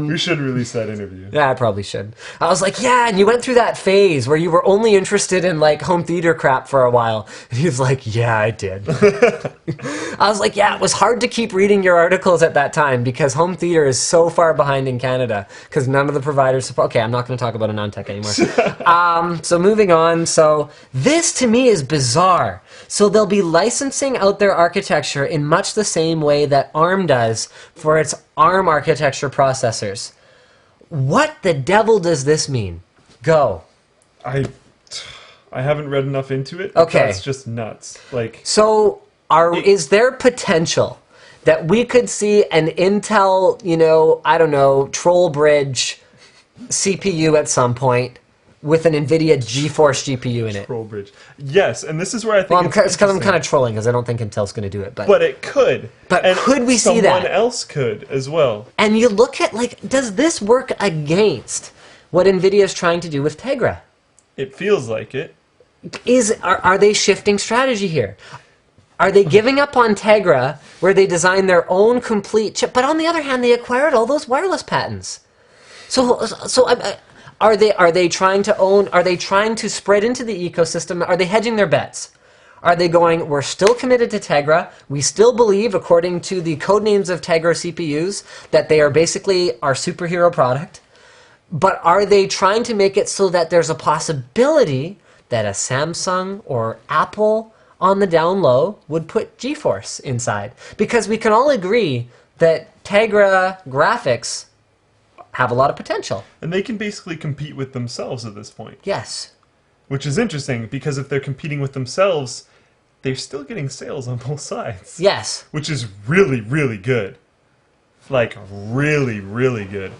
We should release that interview. Yeah, I probably should. I was like, yeah, and you went through that phase where you were only interested in, like, home theater crap for a while. And he was like, yeah, I did. I was like, yeah, it was hard to keep reading your articles at that time because home theater is so far behind in Canada because none of the providers support... Okay, I'm not going to talk about AnonTech anymore. So moving on. So this, to me, is bizarre. So they'll be licensing out their architecture in much the same way that ARM does for its ARM architecture processors. What the devil does this mean? Go. I haven't read enough into it. Okay. That's just nuts. Like, so is there potential that we could see an Intel, I don't know, Troll Bridge CPU at some point with an Nvidia GeForce GPU in it? Troll Bridge. Yes, and this is where I think it's because I'm kind of trolling because I don't think Intel's going to do it. But it could. But could we see that? Someone else could as well. And you look at, like, does this work against what Nvidia is trying to do with Tegra? It feels like it. Are they shifting strategy here? Are they giving up on Tegra where they design their own complete chip? But on the other hand, they acquired all those wireless patents. Are they trying to own? Are they trying to spread into the ecosystem? Are they hedging their bets? Are they going, we're still committed to Tegra. We still believe, according to the code names of Tegra CPUs, that they are basically our superhero product. But are they trying to make it so that there's a possibility that a Samsung or Apple on the down low would put GeForce inside? Because we can all agree that Tegra graphics have a lot of potential. And they can basically compete with themselves at this point. Yes. Which is interesting, because if they're competing with themselves, they're still getting sales on both sides. Yes. Which is really, really good. Like, really, really good.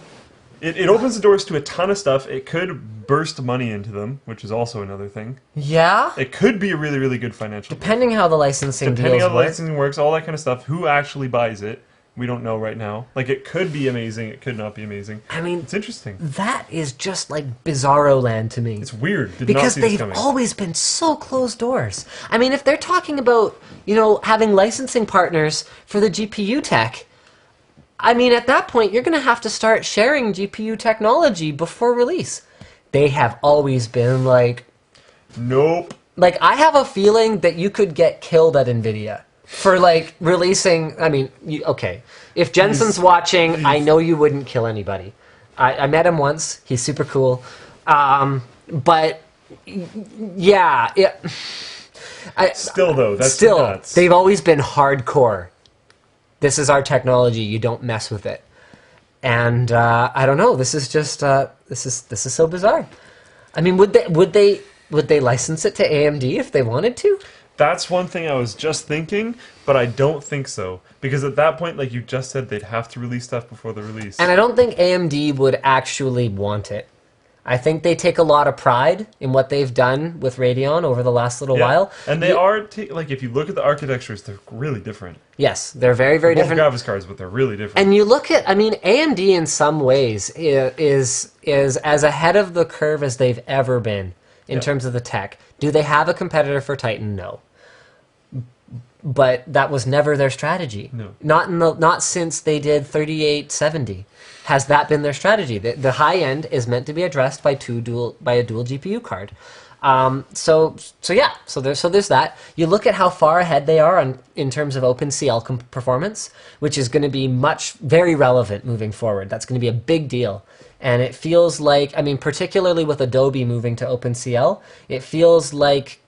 It opens the doors to a ton of stuff. It could burst money into them, which is also another thing. Yeah? It could be a really, really good financial deal. Depending how the licensing Depending deals how the work. licensing works, all that kind of stuff. Who actually buys it? We don't know right now. Like, it could be amazing. It could not be amazing. I mean, It's interesting. that is just like bizarro land to me. It's weird. Did Because not see this they've coming. always been so closed doors. I mean, if they're talking about, having licensing partners for the GPU tech, I mean, at that point, you're going to have to start sharing GPU technology before release. They have always been like... Nope. Like, I have a feeling that you could get killed at Nvidia for, like, releasing... I mean, okay. If Jensen's watching, I know you wouldn't kill anybody. I met him once. He's super cool. But, yeah. Still, though, that's Still, nuts. they've always been hardcore. This is our technology. You don't mess with it. And I don't know. This is just this is so bizarre. I mean, would they license it to AMD if they wanted to? That's one thing I was just thinking, but I don't think so. Because at that point, like you just said, they'd have to release stuff before the release. And I don't think AMD would actually want it. I think they take a lot of pride in what they've done with Radeon over the last little while. And they are, like, if you look at the architectures, they're really different. Yes, they're very, very Both different. graphics cards, but they're really different. And you look at, I mean, AMD in some ways is as ahead of the curve as they've ever been in terms of the tech. Do they have a competitor for Titan? No. But that was never their strategy. No. Not since they did 3870 has that been their strategy. The high end is meant to be addressed by a dual GPU card. So there's that. You look at how far ahead they are in terms of OpenCL performance, which is going to be very relevant moving forward. That's going to be a big deal. And it feels like, I mean, particularly with Adobe moving to OpenCL, it feels like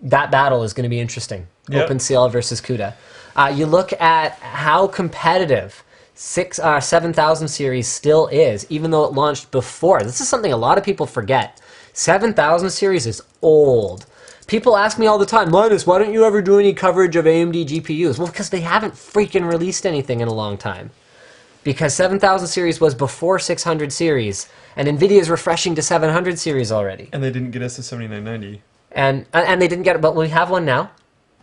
that battle is going to be interesting. Yep. OpenCL versus CUDA. You look at how competitive 7000 series still is, even though it launched before. This is something a lot of people forget. 7000 series is old. People ask me all the time, Linus, why don't you ever do any coverage of AMD GPUs? Well, because they haven't freaking released anything in a long time. Because 7000 series was before 600 series, and Nvidia is refreshing to 700 series already. And they didn't get us to 7990. And they didn't get it, but we have one now.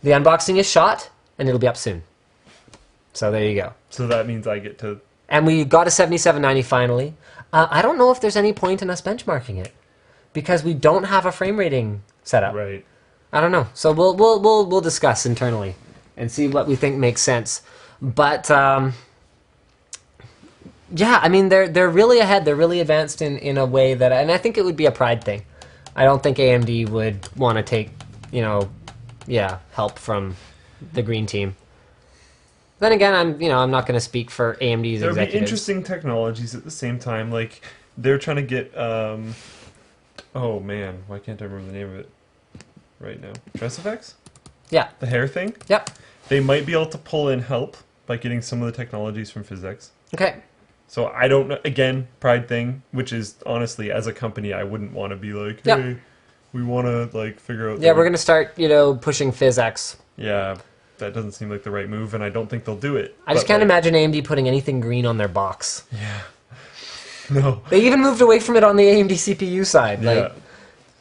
The unboxing is shot, and it'll be up soon. So there you go. So that means I get to... And we got a 7790 finally. I don't know if there's any point in us benchmarking it, because we don't have a frame rating set up. Right. I don't know. So we'll discuss internally and see what we think makes sense. But yeah, I mean they're really ahead. They're really advanced in a way that, and I think it would be a pride thing. I don't think AMD would want to take, help from the green team. Then again, I'm not going to speak for AMD's There'll be executives. interesting technologies at the same time. Like, they're trying to get... oh, man. Why can't I remember the name of it right now? Dress effects? Yeah. The hair thing? Yep. They might be able to pull in help by getting some of the technologies from physics. Okay. So I don't know. Again, pride thing, which is honestly, as a company, I wouldn't want to be like, Yep. hey, we want to like figure out. Yeah, we're going to start, pushing PhysX. Yeah, that doesn't seem like the right move, and I don't think they'll do it. I just But, can't like, imagine AMD putting anything green on their box. Yeah. No. They even moved away from it on the AMD CPU side. Like, Yeah.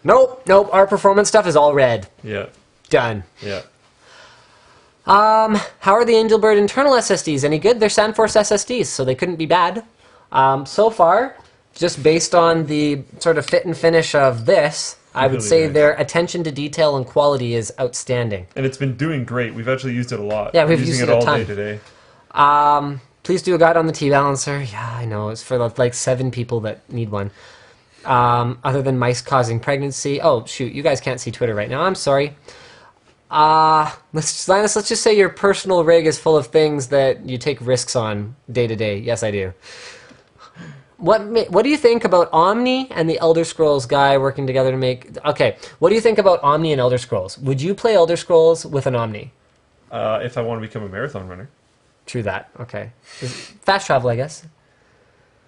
nope, our performance stuff is all red. Yeah. Done. Yeah. How are the Angelbird internal SSDs? Any good? They're SandForce SSDs, so they couldn't be bad. So far, just based on the sort of fit and finish of this, I would Really say nice. their attention to detail and quality is outstanding. And it's been doing great. We've actually used it a lot. Yeah, we've We're used using it a all ton. day today. Please do a guide on the T-Balancer. Yeah, I know. It's for like 7 people that need one. Other than mice causing pregnancy. Oh, shoot. You guys can't see Twitter right now. I'm sorry. Linus, let's just say your personal rig is full of things that you take risks on day to day. Yes, I do. What do you think about Omni and the Elder Scrolls guy working together to make... Okay, what do you think about Omni and Elder Scrolls? Would you play Elder Scrolls with an Omni? If I want to become a marathon runner. True that. Okay. Fast travel, I guess.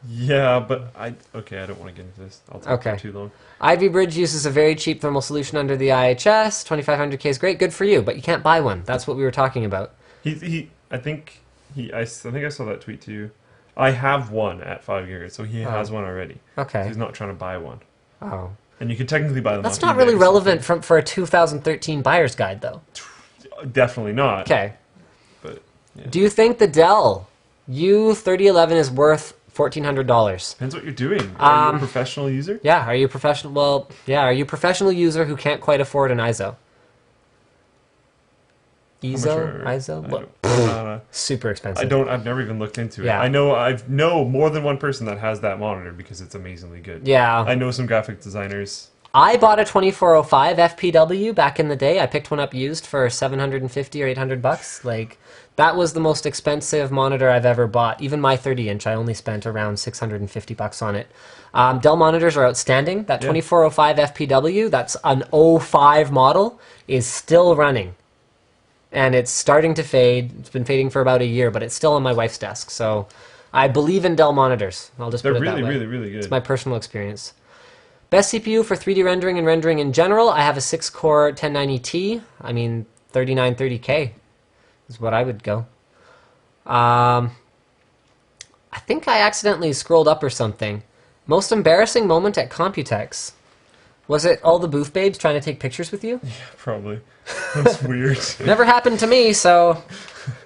Yeah, but I don't want to get into this. I'll talk Okay. for too long. Ivy Bridge uses a very cheap thermal solution under the IHS. 2500K is great. Good for you, but you can't buy one. That's what we were talking about. I think I saw that tweet to you. I have one at 5 gigahertz, so he has one already. Okay. So he's not trying to buy one. Oh. And you can technically buy them. That's off not eBay really or relevant for a 2013 buyer's guide, though. something. Definitely not. Okay. But yeah. Do you think the Dell U3011 is worth $1,400? Depends what you're doing. Are you a professional user? Yeah. Are you a professional? Well, yeah. Are you a professional user who can't quite afford an ISO? ISO? What? Super expensive. I've never even looked into it. Yeah. I know more than one person that has that monitor because it's amazingly good. Yeah. I know some graphic designers. I bought a 2405 FPW back in the day. I picked one up used for 750 or 800 bucks. Like, that was the most expensive monitor I've ever bought. Even my 30-inch, I only spent around 650 bucks on it. Dell monitors are outstanding. That 2405 FPW, that's an '05 model, is still running. And it's starting to fade. It's been fading for about a year, but it's still on my wife's desk. So I believe in Dell monitors. I'll just put it that way. They're really, really good. It's my personal experience. Best CPU for 3D rendering and rendering in general, I have a 6-core 1090Ti. I mean, 3930K is what I would go. I think I accidentally scrolled up or something. Most embarrassing moment at Computex. Was it all the booth babes trying to take pictures with you? Yeah, probably. That's weird. Never happened to me, so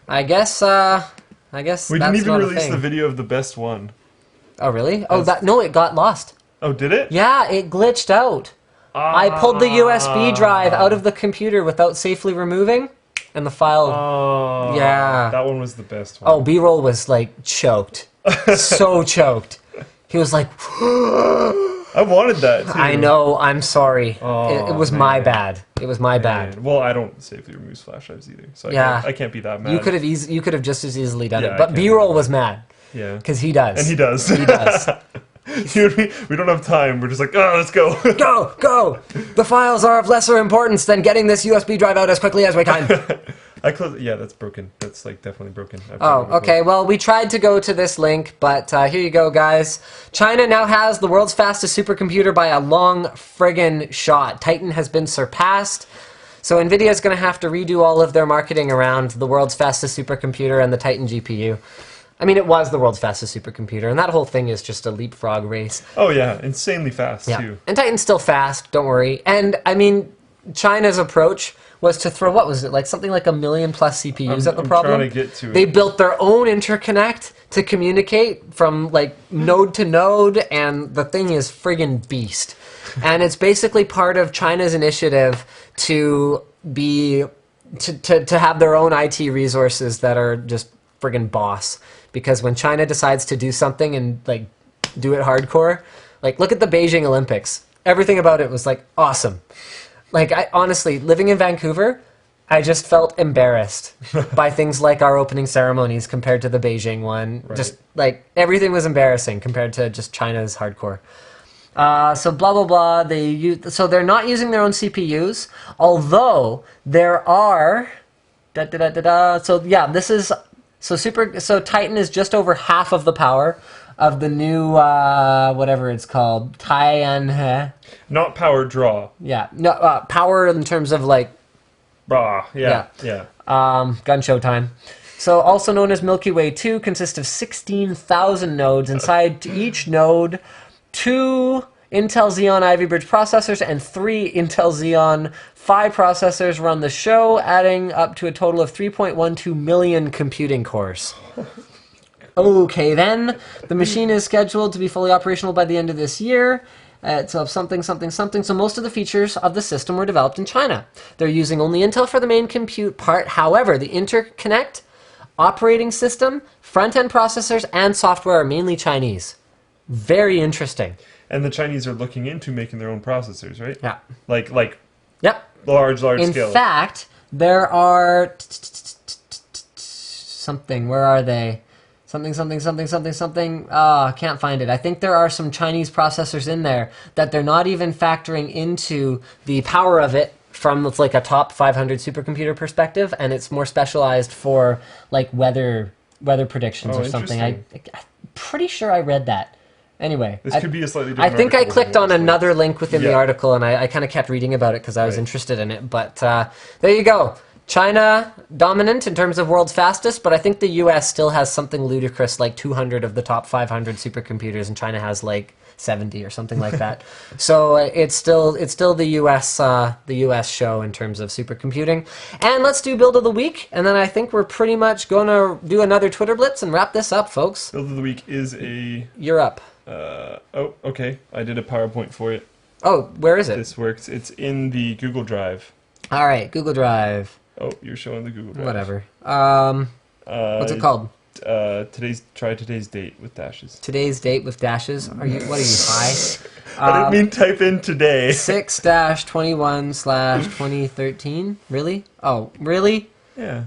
I guess We that's didn't even not a release thing. the video of the best one. Oh, really? Oh, no, it got lost. Oh, did it? Yeah, it glitched out. I pulled the USB drive out of the computer without safely removing, and the file... Oh, Yeah. That one was the best one. Oh, B-roll was, like, choked. So choked. He was like... I wanted that, too. I know, I'm sorry. Oh, it was man. my bad. It was my bad. Man. Well, I don't safely remove flash drives either, so Yeah. I can't be that mad. You could have just as easily done Yeah, it. I But can't B-roll do that. was mad. Yeah. Because he does. And he does. He does. You and me, we don't have time. We're just like, oh, let's go. Go! The files are of lesser importance than getting this USB drive out as quickly as we can. I closed. Yeah, that's broken. That's like definitely broken. I've Oh, tried to okay. Well, we tried to go to this link, but here you go, guys. China now has the world's fastest supercomputer by a long friggin' shot. Titan has been surpassed. So Nvidia is going to have to redo all of their marketing around the world's fastest supercomputer and the Titan GPU. I mean, it was the world's fastest supercomputer, and that whole thing is just a leapfrog race. Oh yeah, insanely fast too. And Titan's still fast, don't worry. And, I mean, China's approach was to throw, what was it, like something like 1 million plus CPUs at the problem? Trying to get to it. They built their own interconnect to communicate from, like, node to node, and the thing is friggin' beast. And it's basically part of China's initiative to have their own IT resources that are just friggin' boss. Because when China decides to do something and, like, do it hardcore, like, look at the Beijing Olympics. Everything about it was, like, awesome. Like, I honestly, living in Vancouver, I just felt embarrassed by things like our opening ceremonies compared to the Beijing one. Right. Just, like, everything was embarrassing compared to just China's hardcore. So blah, blah, blah. So they're not using their own CPUs, although there are... So, yeah, this is... So Titan is just over half of the power of the new, whatever it's called, Tianhe. Not power draw. Yeah, no, power in terms of, like, Yeah. gun show time. So also known as Milky Way 2, consists of 16,000 nodes. Inside to each node, 2 Intel Xeon Ivy Bridge processors and 3 Intel Xeon Phi processors run the show, adding up to a total of 3.12 million computing cores. Okay, then. The machine is scheduled to be fully operational by the end of this year. It's of something. So most of the features of the system were developed in China. They're using only Intel for the main compute part. However, the interconnect, operating system, front-end processors, and software are mainly Chinese. Very interesting. And the Chinese are looking into making their own processors, right? Yeah. Like Yep. large In scale. fact, there are something. Where are they? Something. I can't find it. I think there are some Chinese processors in there that they're not even factoring into the power of it from like a top 500 supercomputer perspective, and it's more specialized for like weather predictions or something. I'm pretty sure I read that. Anyway, This could be a slightly different I think I article clicked than on what it's another link within the Yeah. article, and I kind of kept reading about it because I was Right. interested in it. But there you go. China dominant in terms of world's fastest, but I think the US still has something ludicrous like 200 of the top 500 supercomputers, and China has like 70 or something like that. So it's still the US show in terms of supercomputing. And let's do build of the week, and then I think we're pretty much going to do another Twitter blitz and wrap this up, folks. Build of the week is a... You're up. Oh, okay. I did a PowerPoint for it. Oh, where is it? This works. It's in the Google Drive. All right, Google Drive. Oh, you're showing the Google Drive. Whatever. What's it called? Try today's date with dashes. Today's date with dashes. What are you high? I didn't mean type in today. 6-21/2013. Really? Oh, really? Yeah.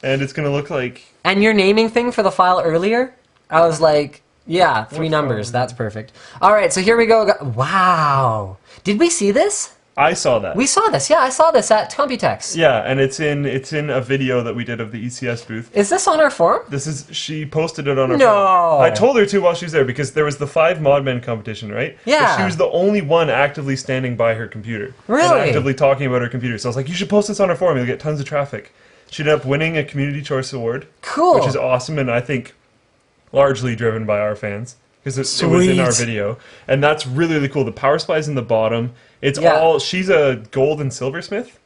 And it's gonna look like. And your naming thing for the file earlier, I was like, yeah, 3 What numbers. file? That's perfect. All right, so here we go. Wow. Did we see this? I saw that. We saw this. Yeah, I saw this at Computex. Yeah, and it's in a video that we did of the ECS booth. Is this on our forum? She posted it on her No. phone. I told her to while she was there because there was the 5 Modmen competition, right? Yeah. But she was the only one actively standing by her computer. Really? And actively talking about her computer. So I was like, you should post this on our forum. You'll get tons of traffic. She ended up winning a Community Choice Award. Cool. Which is awesome, and I think largely driven by our fans. Because it was in our Sweet. video. And that's really, really cool. The power supply's in the bottom. It's Yeah. all... She's a gold and silversmith.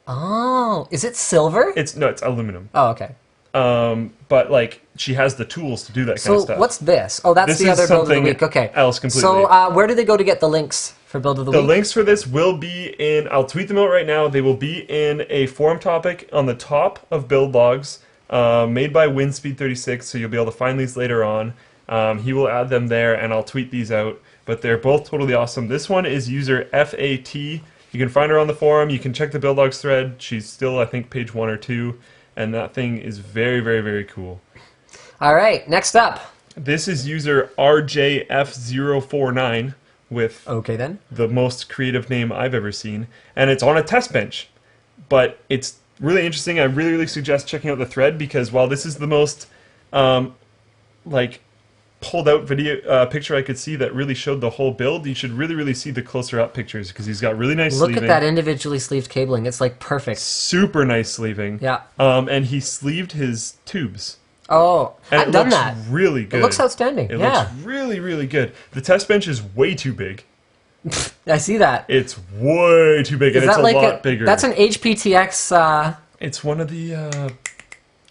Oh, is it silver? It's aluminum. Oh, okay. But like she has the tools to do that kind of So stuff. what's this? Oh, that's This the is other build of the something week. Okay. else completely. So where do they go to get the links for build of the The week? links for this will be in. I'll tweet them out right now. They will be in a forum topic on the top of build logs, made by Windspeed36. So you'll be able to find these later on. He will add them there, and I'll tweet these out. But they're both totally awesome. This one is user FAT. You can find her on the forum. You can check the build logs thread. She's still, I think, page 1 or 2. And that thing is very, very, very cool. All right, next up. This is user RJF049 with Okay, then. the most creative name I've ever seen. And it's on a test bench. But it's really interesting. I really, really suggest checking out the thread because while this is the most, pulled out video picture I could see that really showed the whole build, you should really, really see the closer up pictures because he's got really nice Look sleeving. at that individually sleeved cabling. It's like perfect. Super nice sleeving. Yeah. And he sleeved his tubes. Oh, And I've it done looks that. really good. It looks outstanding. It yeah. looks really, really good. The test bench is way too big. I see that. It's way too big, and it's a lot bigger. That's an HPTX. It's one of the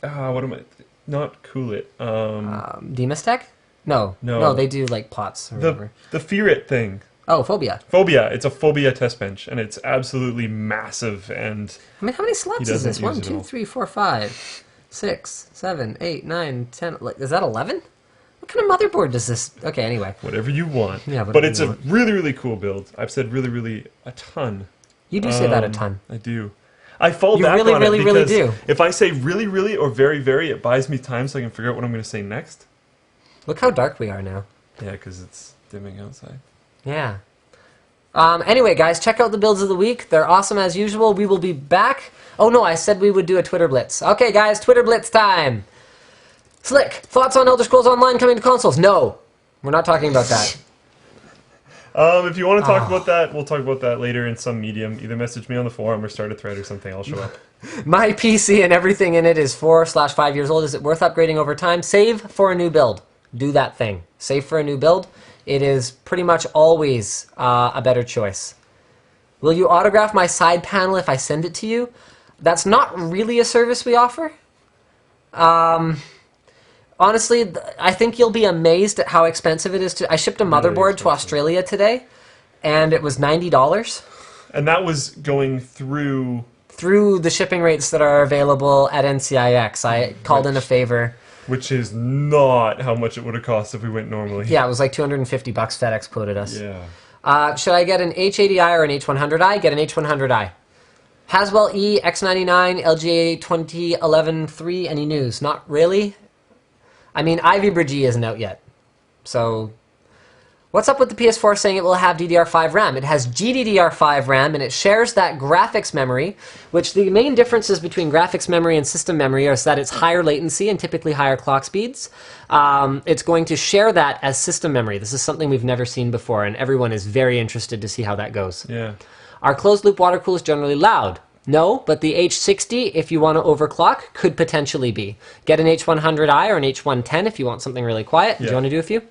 what am I? Not Coolit. Demistech? No. No. They do like pots or The whatever. Fearit thing. Oh, Phobia. Phobia. It's a Phobia test bench, and it's absolutely massive. And I mean, how many slots He is this? doesn't use 1, it 2, all. 3, 4, 5, 6, 7, 8, 9, 10. Like, is that 11? What kind of motherboard does this? Okay, anyway. whatever you want. Yeah, but whatever it's you a want. really, really cool build. I've said really, really a ton. You do say that a ton. I do. I fall You back really, on really, it really because do. if I say really, really or very, very, it buys me time so I can figure out what I'm going to say next. Look how dark we are now. Yeah, because it's dimming outside. Yeah. Anyway, guys, check out the builds of the week. They're awesome as usual. We will be back. Oh, no, I said we would do a Twitter Blitz. Okay, guys, Twitter Blitz time. Slick, thoughts on Elder Scrolls Online coming to consoles? No, we're not talking about that. If you want to talk about that, we'll talk about that later in some medium. Either message me on the forum or start a thread or something. I'll show up. My PC and everything in it is 4/5 years old. Is it worth upgrading over time? Save for a new build. Do that thing. Save for a new build. It is pretty much always a better choice. Will you autograph my side panel if I send it to you? That's not really a service we offer. Honestly, I think you'll be amazed at how expensive it is to... I shipped a motherboard to Australia today, and it was $90. And that was going through... Through the shipping rates that are available at NCIX. I called in a favor. Which is not how much it would have cost if we went normally. Yeah, it was like $250 FedEx quoted us. Yeah. Should I get an H80i or an H100i? Get an H100i. Haswell E, X99, LGA 2011-3, any news? Not really. I mean, Ivy Bridge E isn't out yet. So, what's up with the PS4 saying it will have DDR5 RAM? It has GDDR5 RAM, and it shares that graphics memory, which the main differences between graphics memory and system memory is that it's higher latency and typically higher clock speeds. It's going to share that as system memory. This is something we've never seen before, and everyone is very interested to see how that goes. Yeah. Our closed-loop water coolers generally loud. No, but the H60, if you want to overclock, could potentially be. Get an H100i or an H110 if you want something really quiet. Do you want to do a few?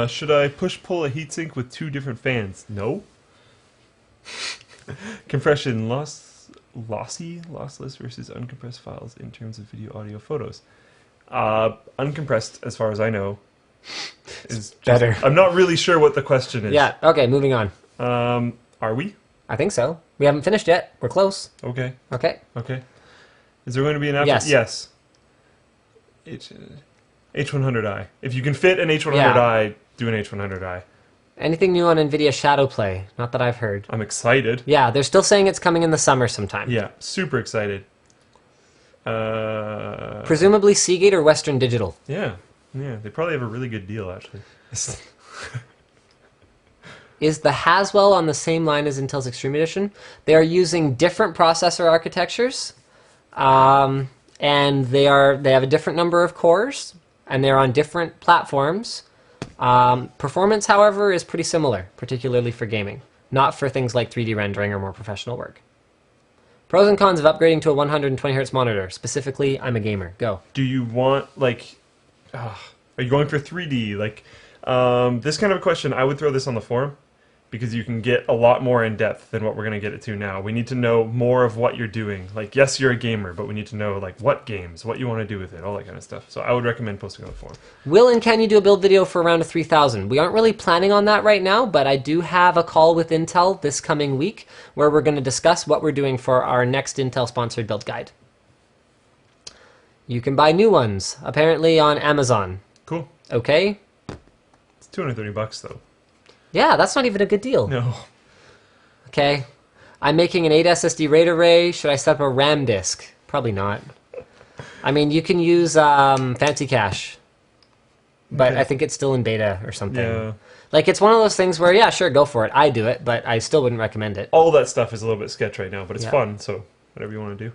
Should I push-pull a heatsink with 2 different fans? No. Compression lossless versus uncompressed files in terms of video, audio, photos. Uncompressed, as far as I know, is better. I'm not really sure what the question is. Yeah, okay, moving on. Are we? I think so. We haven't finished yet. We're close. Okay. Okay. Okay. Is there going to be an after? Yes. Yes. H100i. If you can fit an H100i, do an H100i. Anything new on Nvidia Shadowplay? Not that I've heard. I'm excited. Yeah, they're still saying it's coming in the summer sometime. Yeah, super excited. Presumably Seagate or Western Digital. Yeah, they probably have a really good deal, actually. Is the Haswell on the same line as Intel's Extreme Edition? They are using different processor architectures, and they have a different number of cores, and they're on different platforms. Performance, however, is pretty similar, particularly for gaming, not for things like 3D rendering or more professional work. Pros and cons of upgrading to a 120 Hz monitor. Specifically, I'm a gamer. Go. Do you want, like, are you going for 3D? Like, this kind of a question, I would throw this on the forum, because you can get a lot more in depth than what we're going to get it to now. We need to know more of what you're doing. Like, yes, you're a gamer, but we need to know, like, what games, what you want to do with it, all that kind of stuff. So I would recommend posting on the forum. Will and can you do a build video for around a 3000? We aren't really planning on that right now, but I do have a call with Intel this coming week where we're going to discuss what we're doing for our next Intel-sponsored build guide. You can buy new ones, apparently on Amazon. Cool. Okay? It's $230 though. Yeah, that's not even a good deal. No. Okay. I'm making an 8 SSD RAID array. Should I set up a RAM disk? Probably not. I mean, you can use Fancy Cache, but Okay. I think it's still in beta or something. Yeah. Like, it's one of those things where, yeah, sure, go for it. I do it, but I still wouldn't recommend it. All that stuff is a little bit sketch right now, but it's Yeah. fun, so whatever you want to do.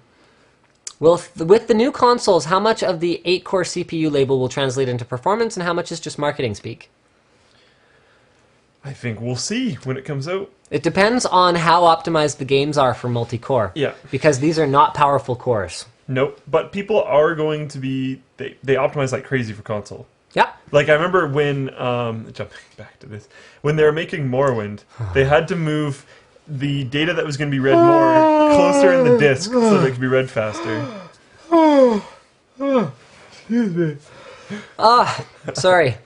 Well, with the new consoles, how much of the 8-core CPU label will translate into performance, and how much is just marketing speak? I think we'll see when it comes out. It depends on how optimized the games are for multi-core. Yeah. Because these are not powerful cores. Nope. But people are going to be... They optimize like crazy for console. Yeah. Like, I remember when... jumping back to this. When they were making Morrowind, they had to move the data that was going to be read more closer in the disk so that it could be read faster. Excuse me. Sorry.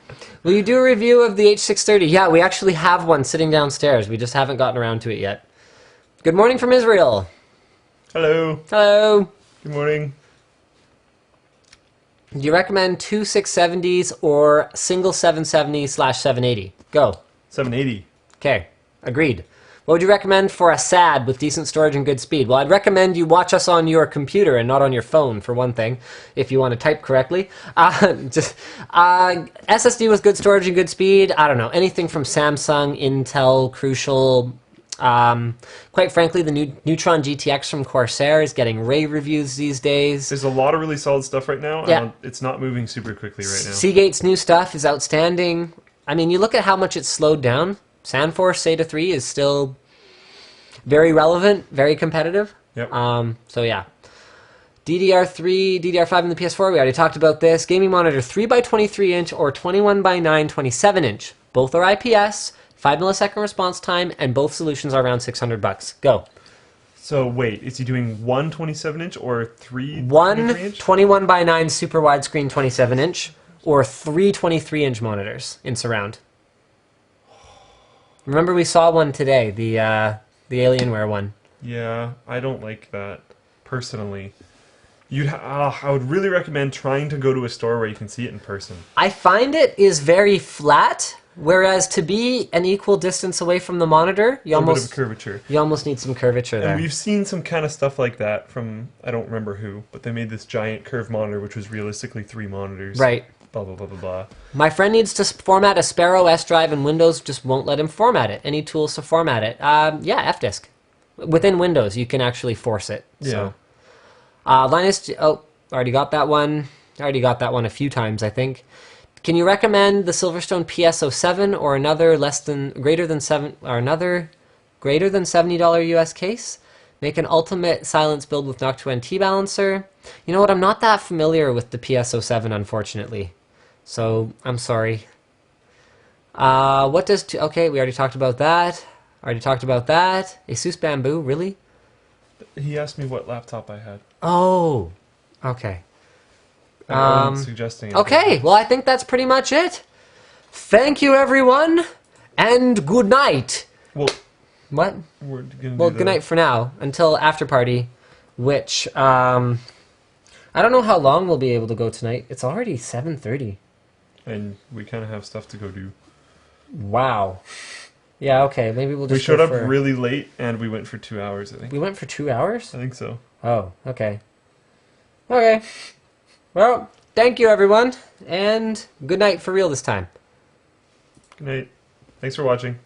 Will you do a review of the H630? Yeah, we actually have one sitting downstairs. We just haven't gotten around to it yet. Good morning from Israel. Hello. Hello. Good morning. Do you recommend two 670s or single 770/780? Go. 780. Okay, agreed. What would you recommend for a SAD with decent storage and good speed? Well, I'd recommend you watch us on your computer and not on your phone, for one thing, if you want to type correctly. SSD with good storage and good speed, I don't know, anything from Samsung, Intel, Crucial. Quite frankly, the new Neutron GTX from Corsair is getting rave reviews these days. There's a lot of really solid stuff right now, and Yeah. it's not moving super quickly right now. Seagate's new stuff is outstanding. I mean, you look at how much it's slowed down. Sandforce SATA 3 is still very relevant, very competitive. Yep. So yeah. DDR3, DDR5 and the PS4, we already talked about this. Gaming monitor 3x23 inch or 21x9 27 inch. Both are IPS, 5 millisecond response time, and both solutions are around $600. Go. So wait, is he doing one 27-inch or three One 23-inch? 21x9 super widescreen 27 inch or three 23-inch monitors in surround. Remember we saw one today, the Alienware one. Yeah, I don't like that personally. I would really recommend trying to go to a store where you can see it in person. I find it is very flat, whereas to be an equal distance away from the monitor, you A little bit of almost curvature. need some curvature there. And we've seen some kind of stuff like that from, I don't remember who, but they made this giant curved monitor, which was realistically 3 monitors. Right. Blah, blah, blah, blah, blah. My friend needs to format a Sparrow S drive, and Windows just won't let him format it. Any tools to format it? Yeah, F-Disk. Within Windows, you can actually force it. Yeah. So. Linus, already got that one. I already got that one a few times, I think. Can you recommend the Silverstone PS07 or another greater than $70 US case? Make an ultimate silence build with Noctua and T-Balancer. You know what, I'm not that familiar with the PS07, unfortunately. So, I'm sorry. What does... Okay, we already talked about that. Asus Bamboo, really? He asked me what laptop I had. Oh, okay. I wasn't suggesting it. Okay, well, I think that's pretty much it. Thank you, everyone, and good night. Well, What? we're gonna Well, do good night for now, until after party, which, I don't know how long we'll be able to go tonight. It's already 7:30. And we kind of have stuff to go do. Wow. Yeah, okay, maybe we'll just We showed go up for... really late, and we went for 2 hours, I think. We went for 2 hours? I think so. Oh, okay. Okay. Well, thank you, everyone, and good night for real this time. Good night. Thanks for watching.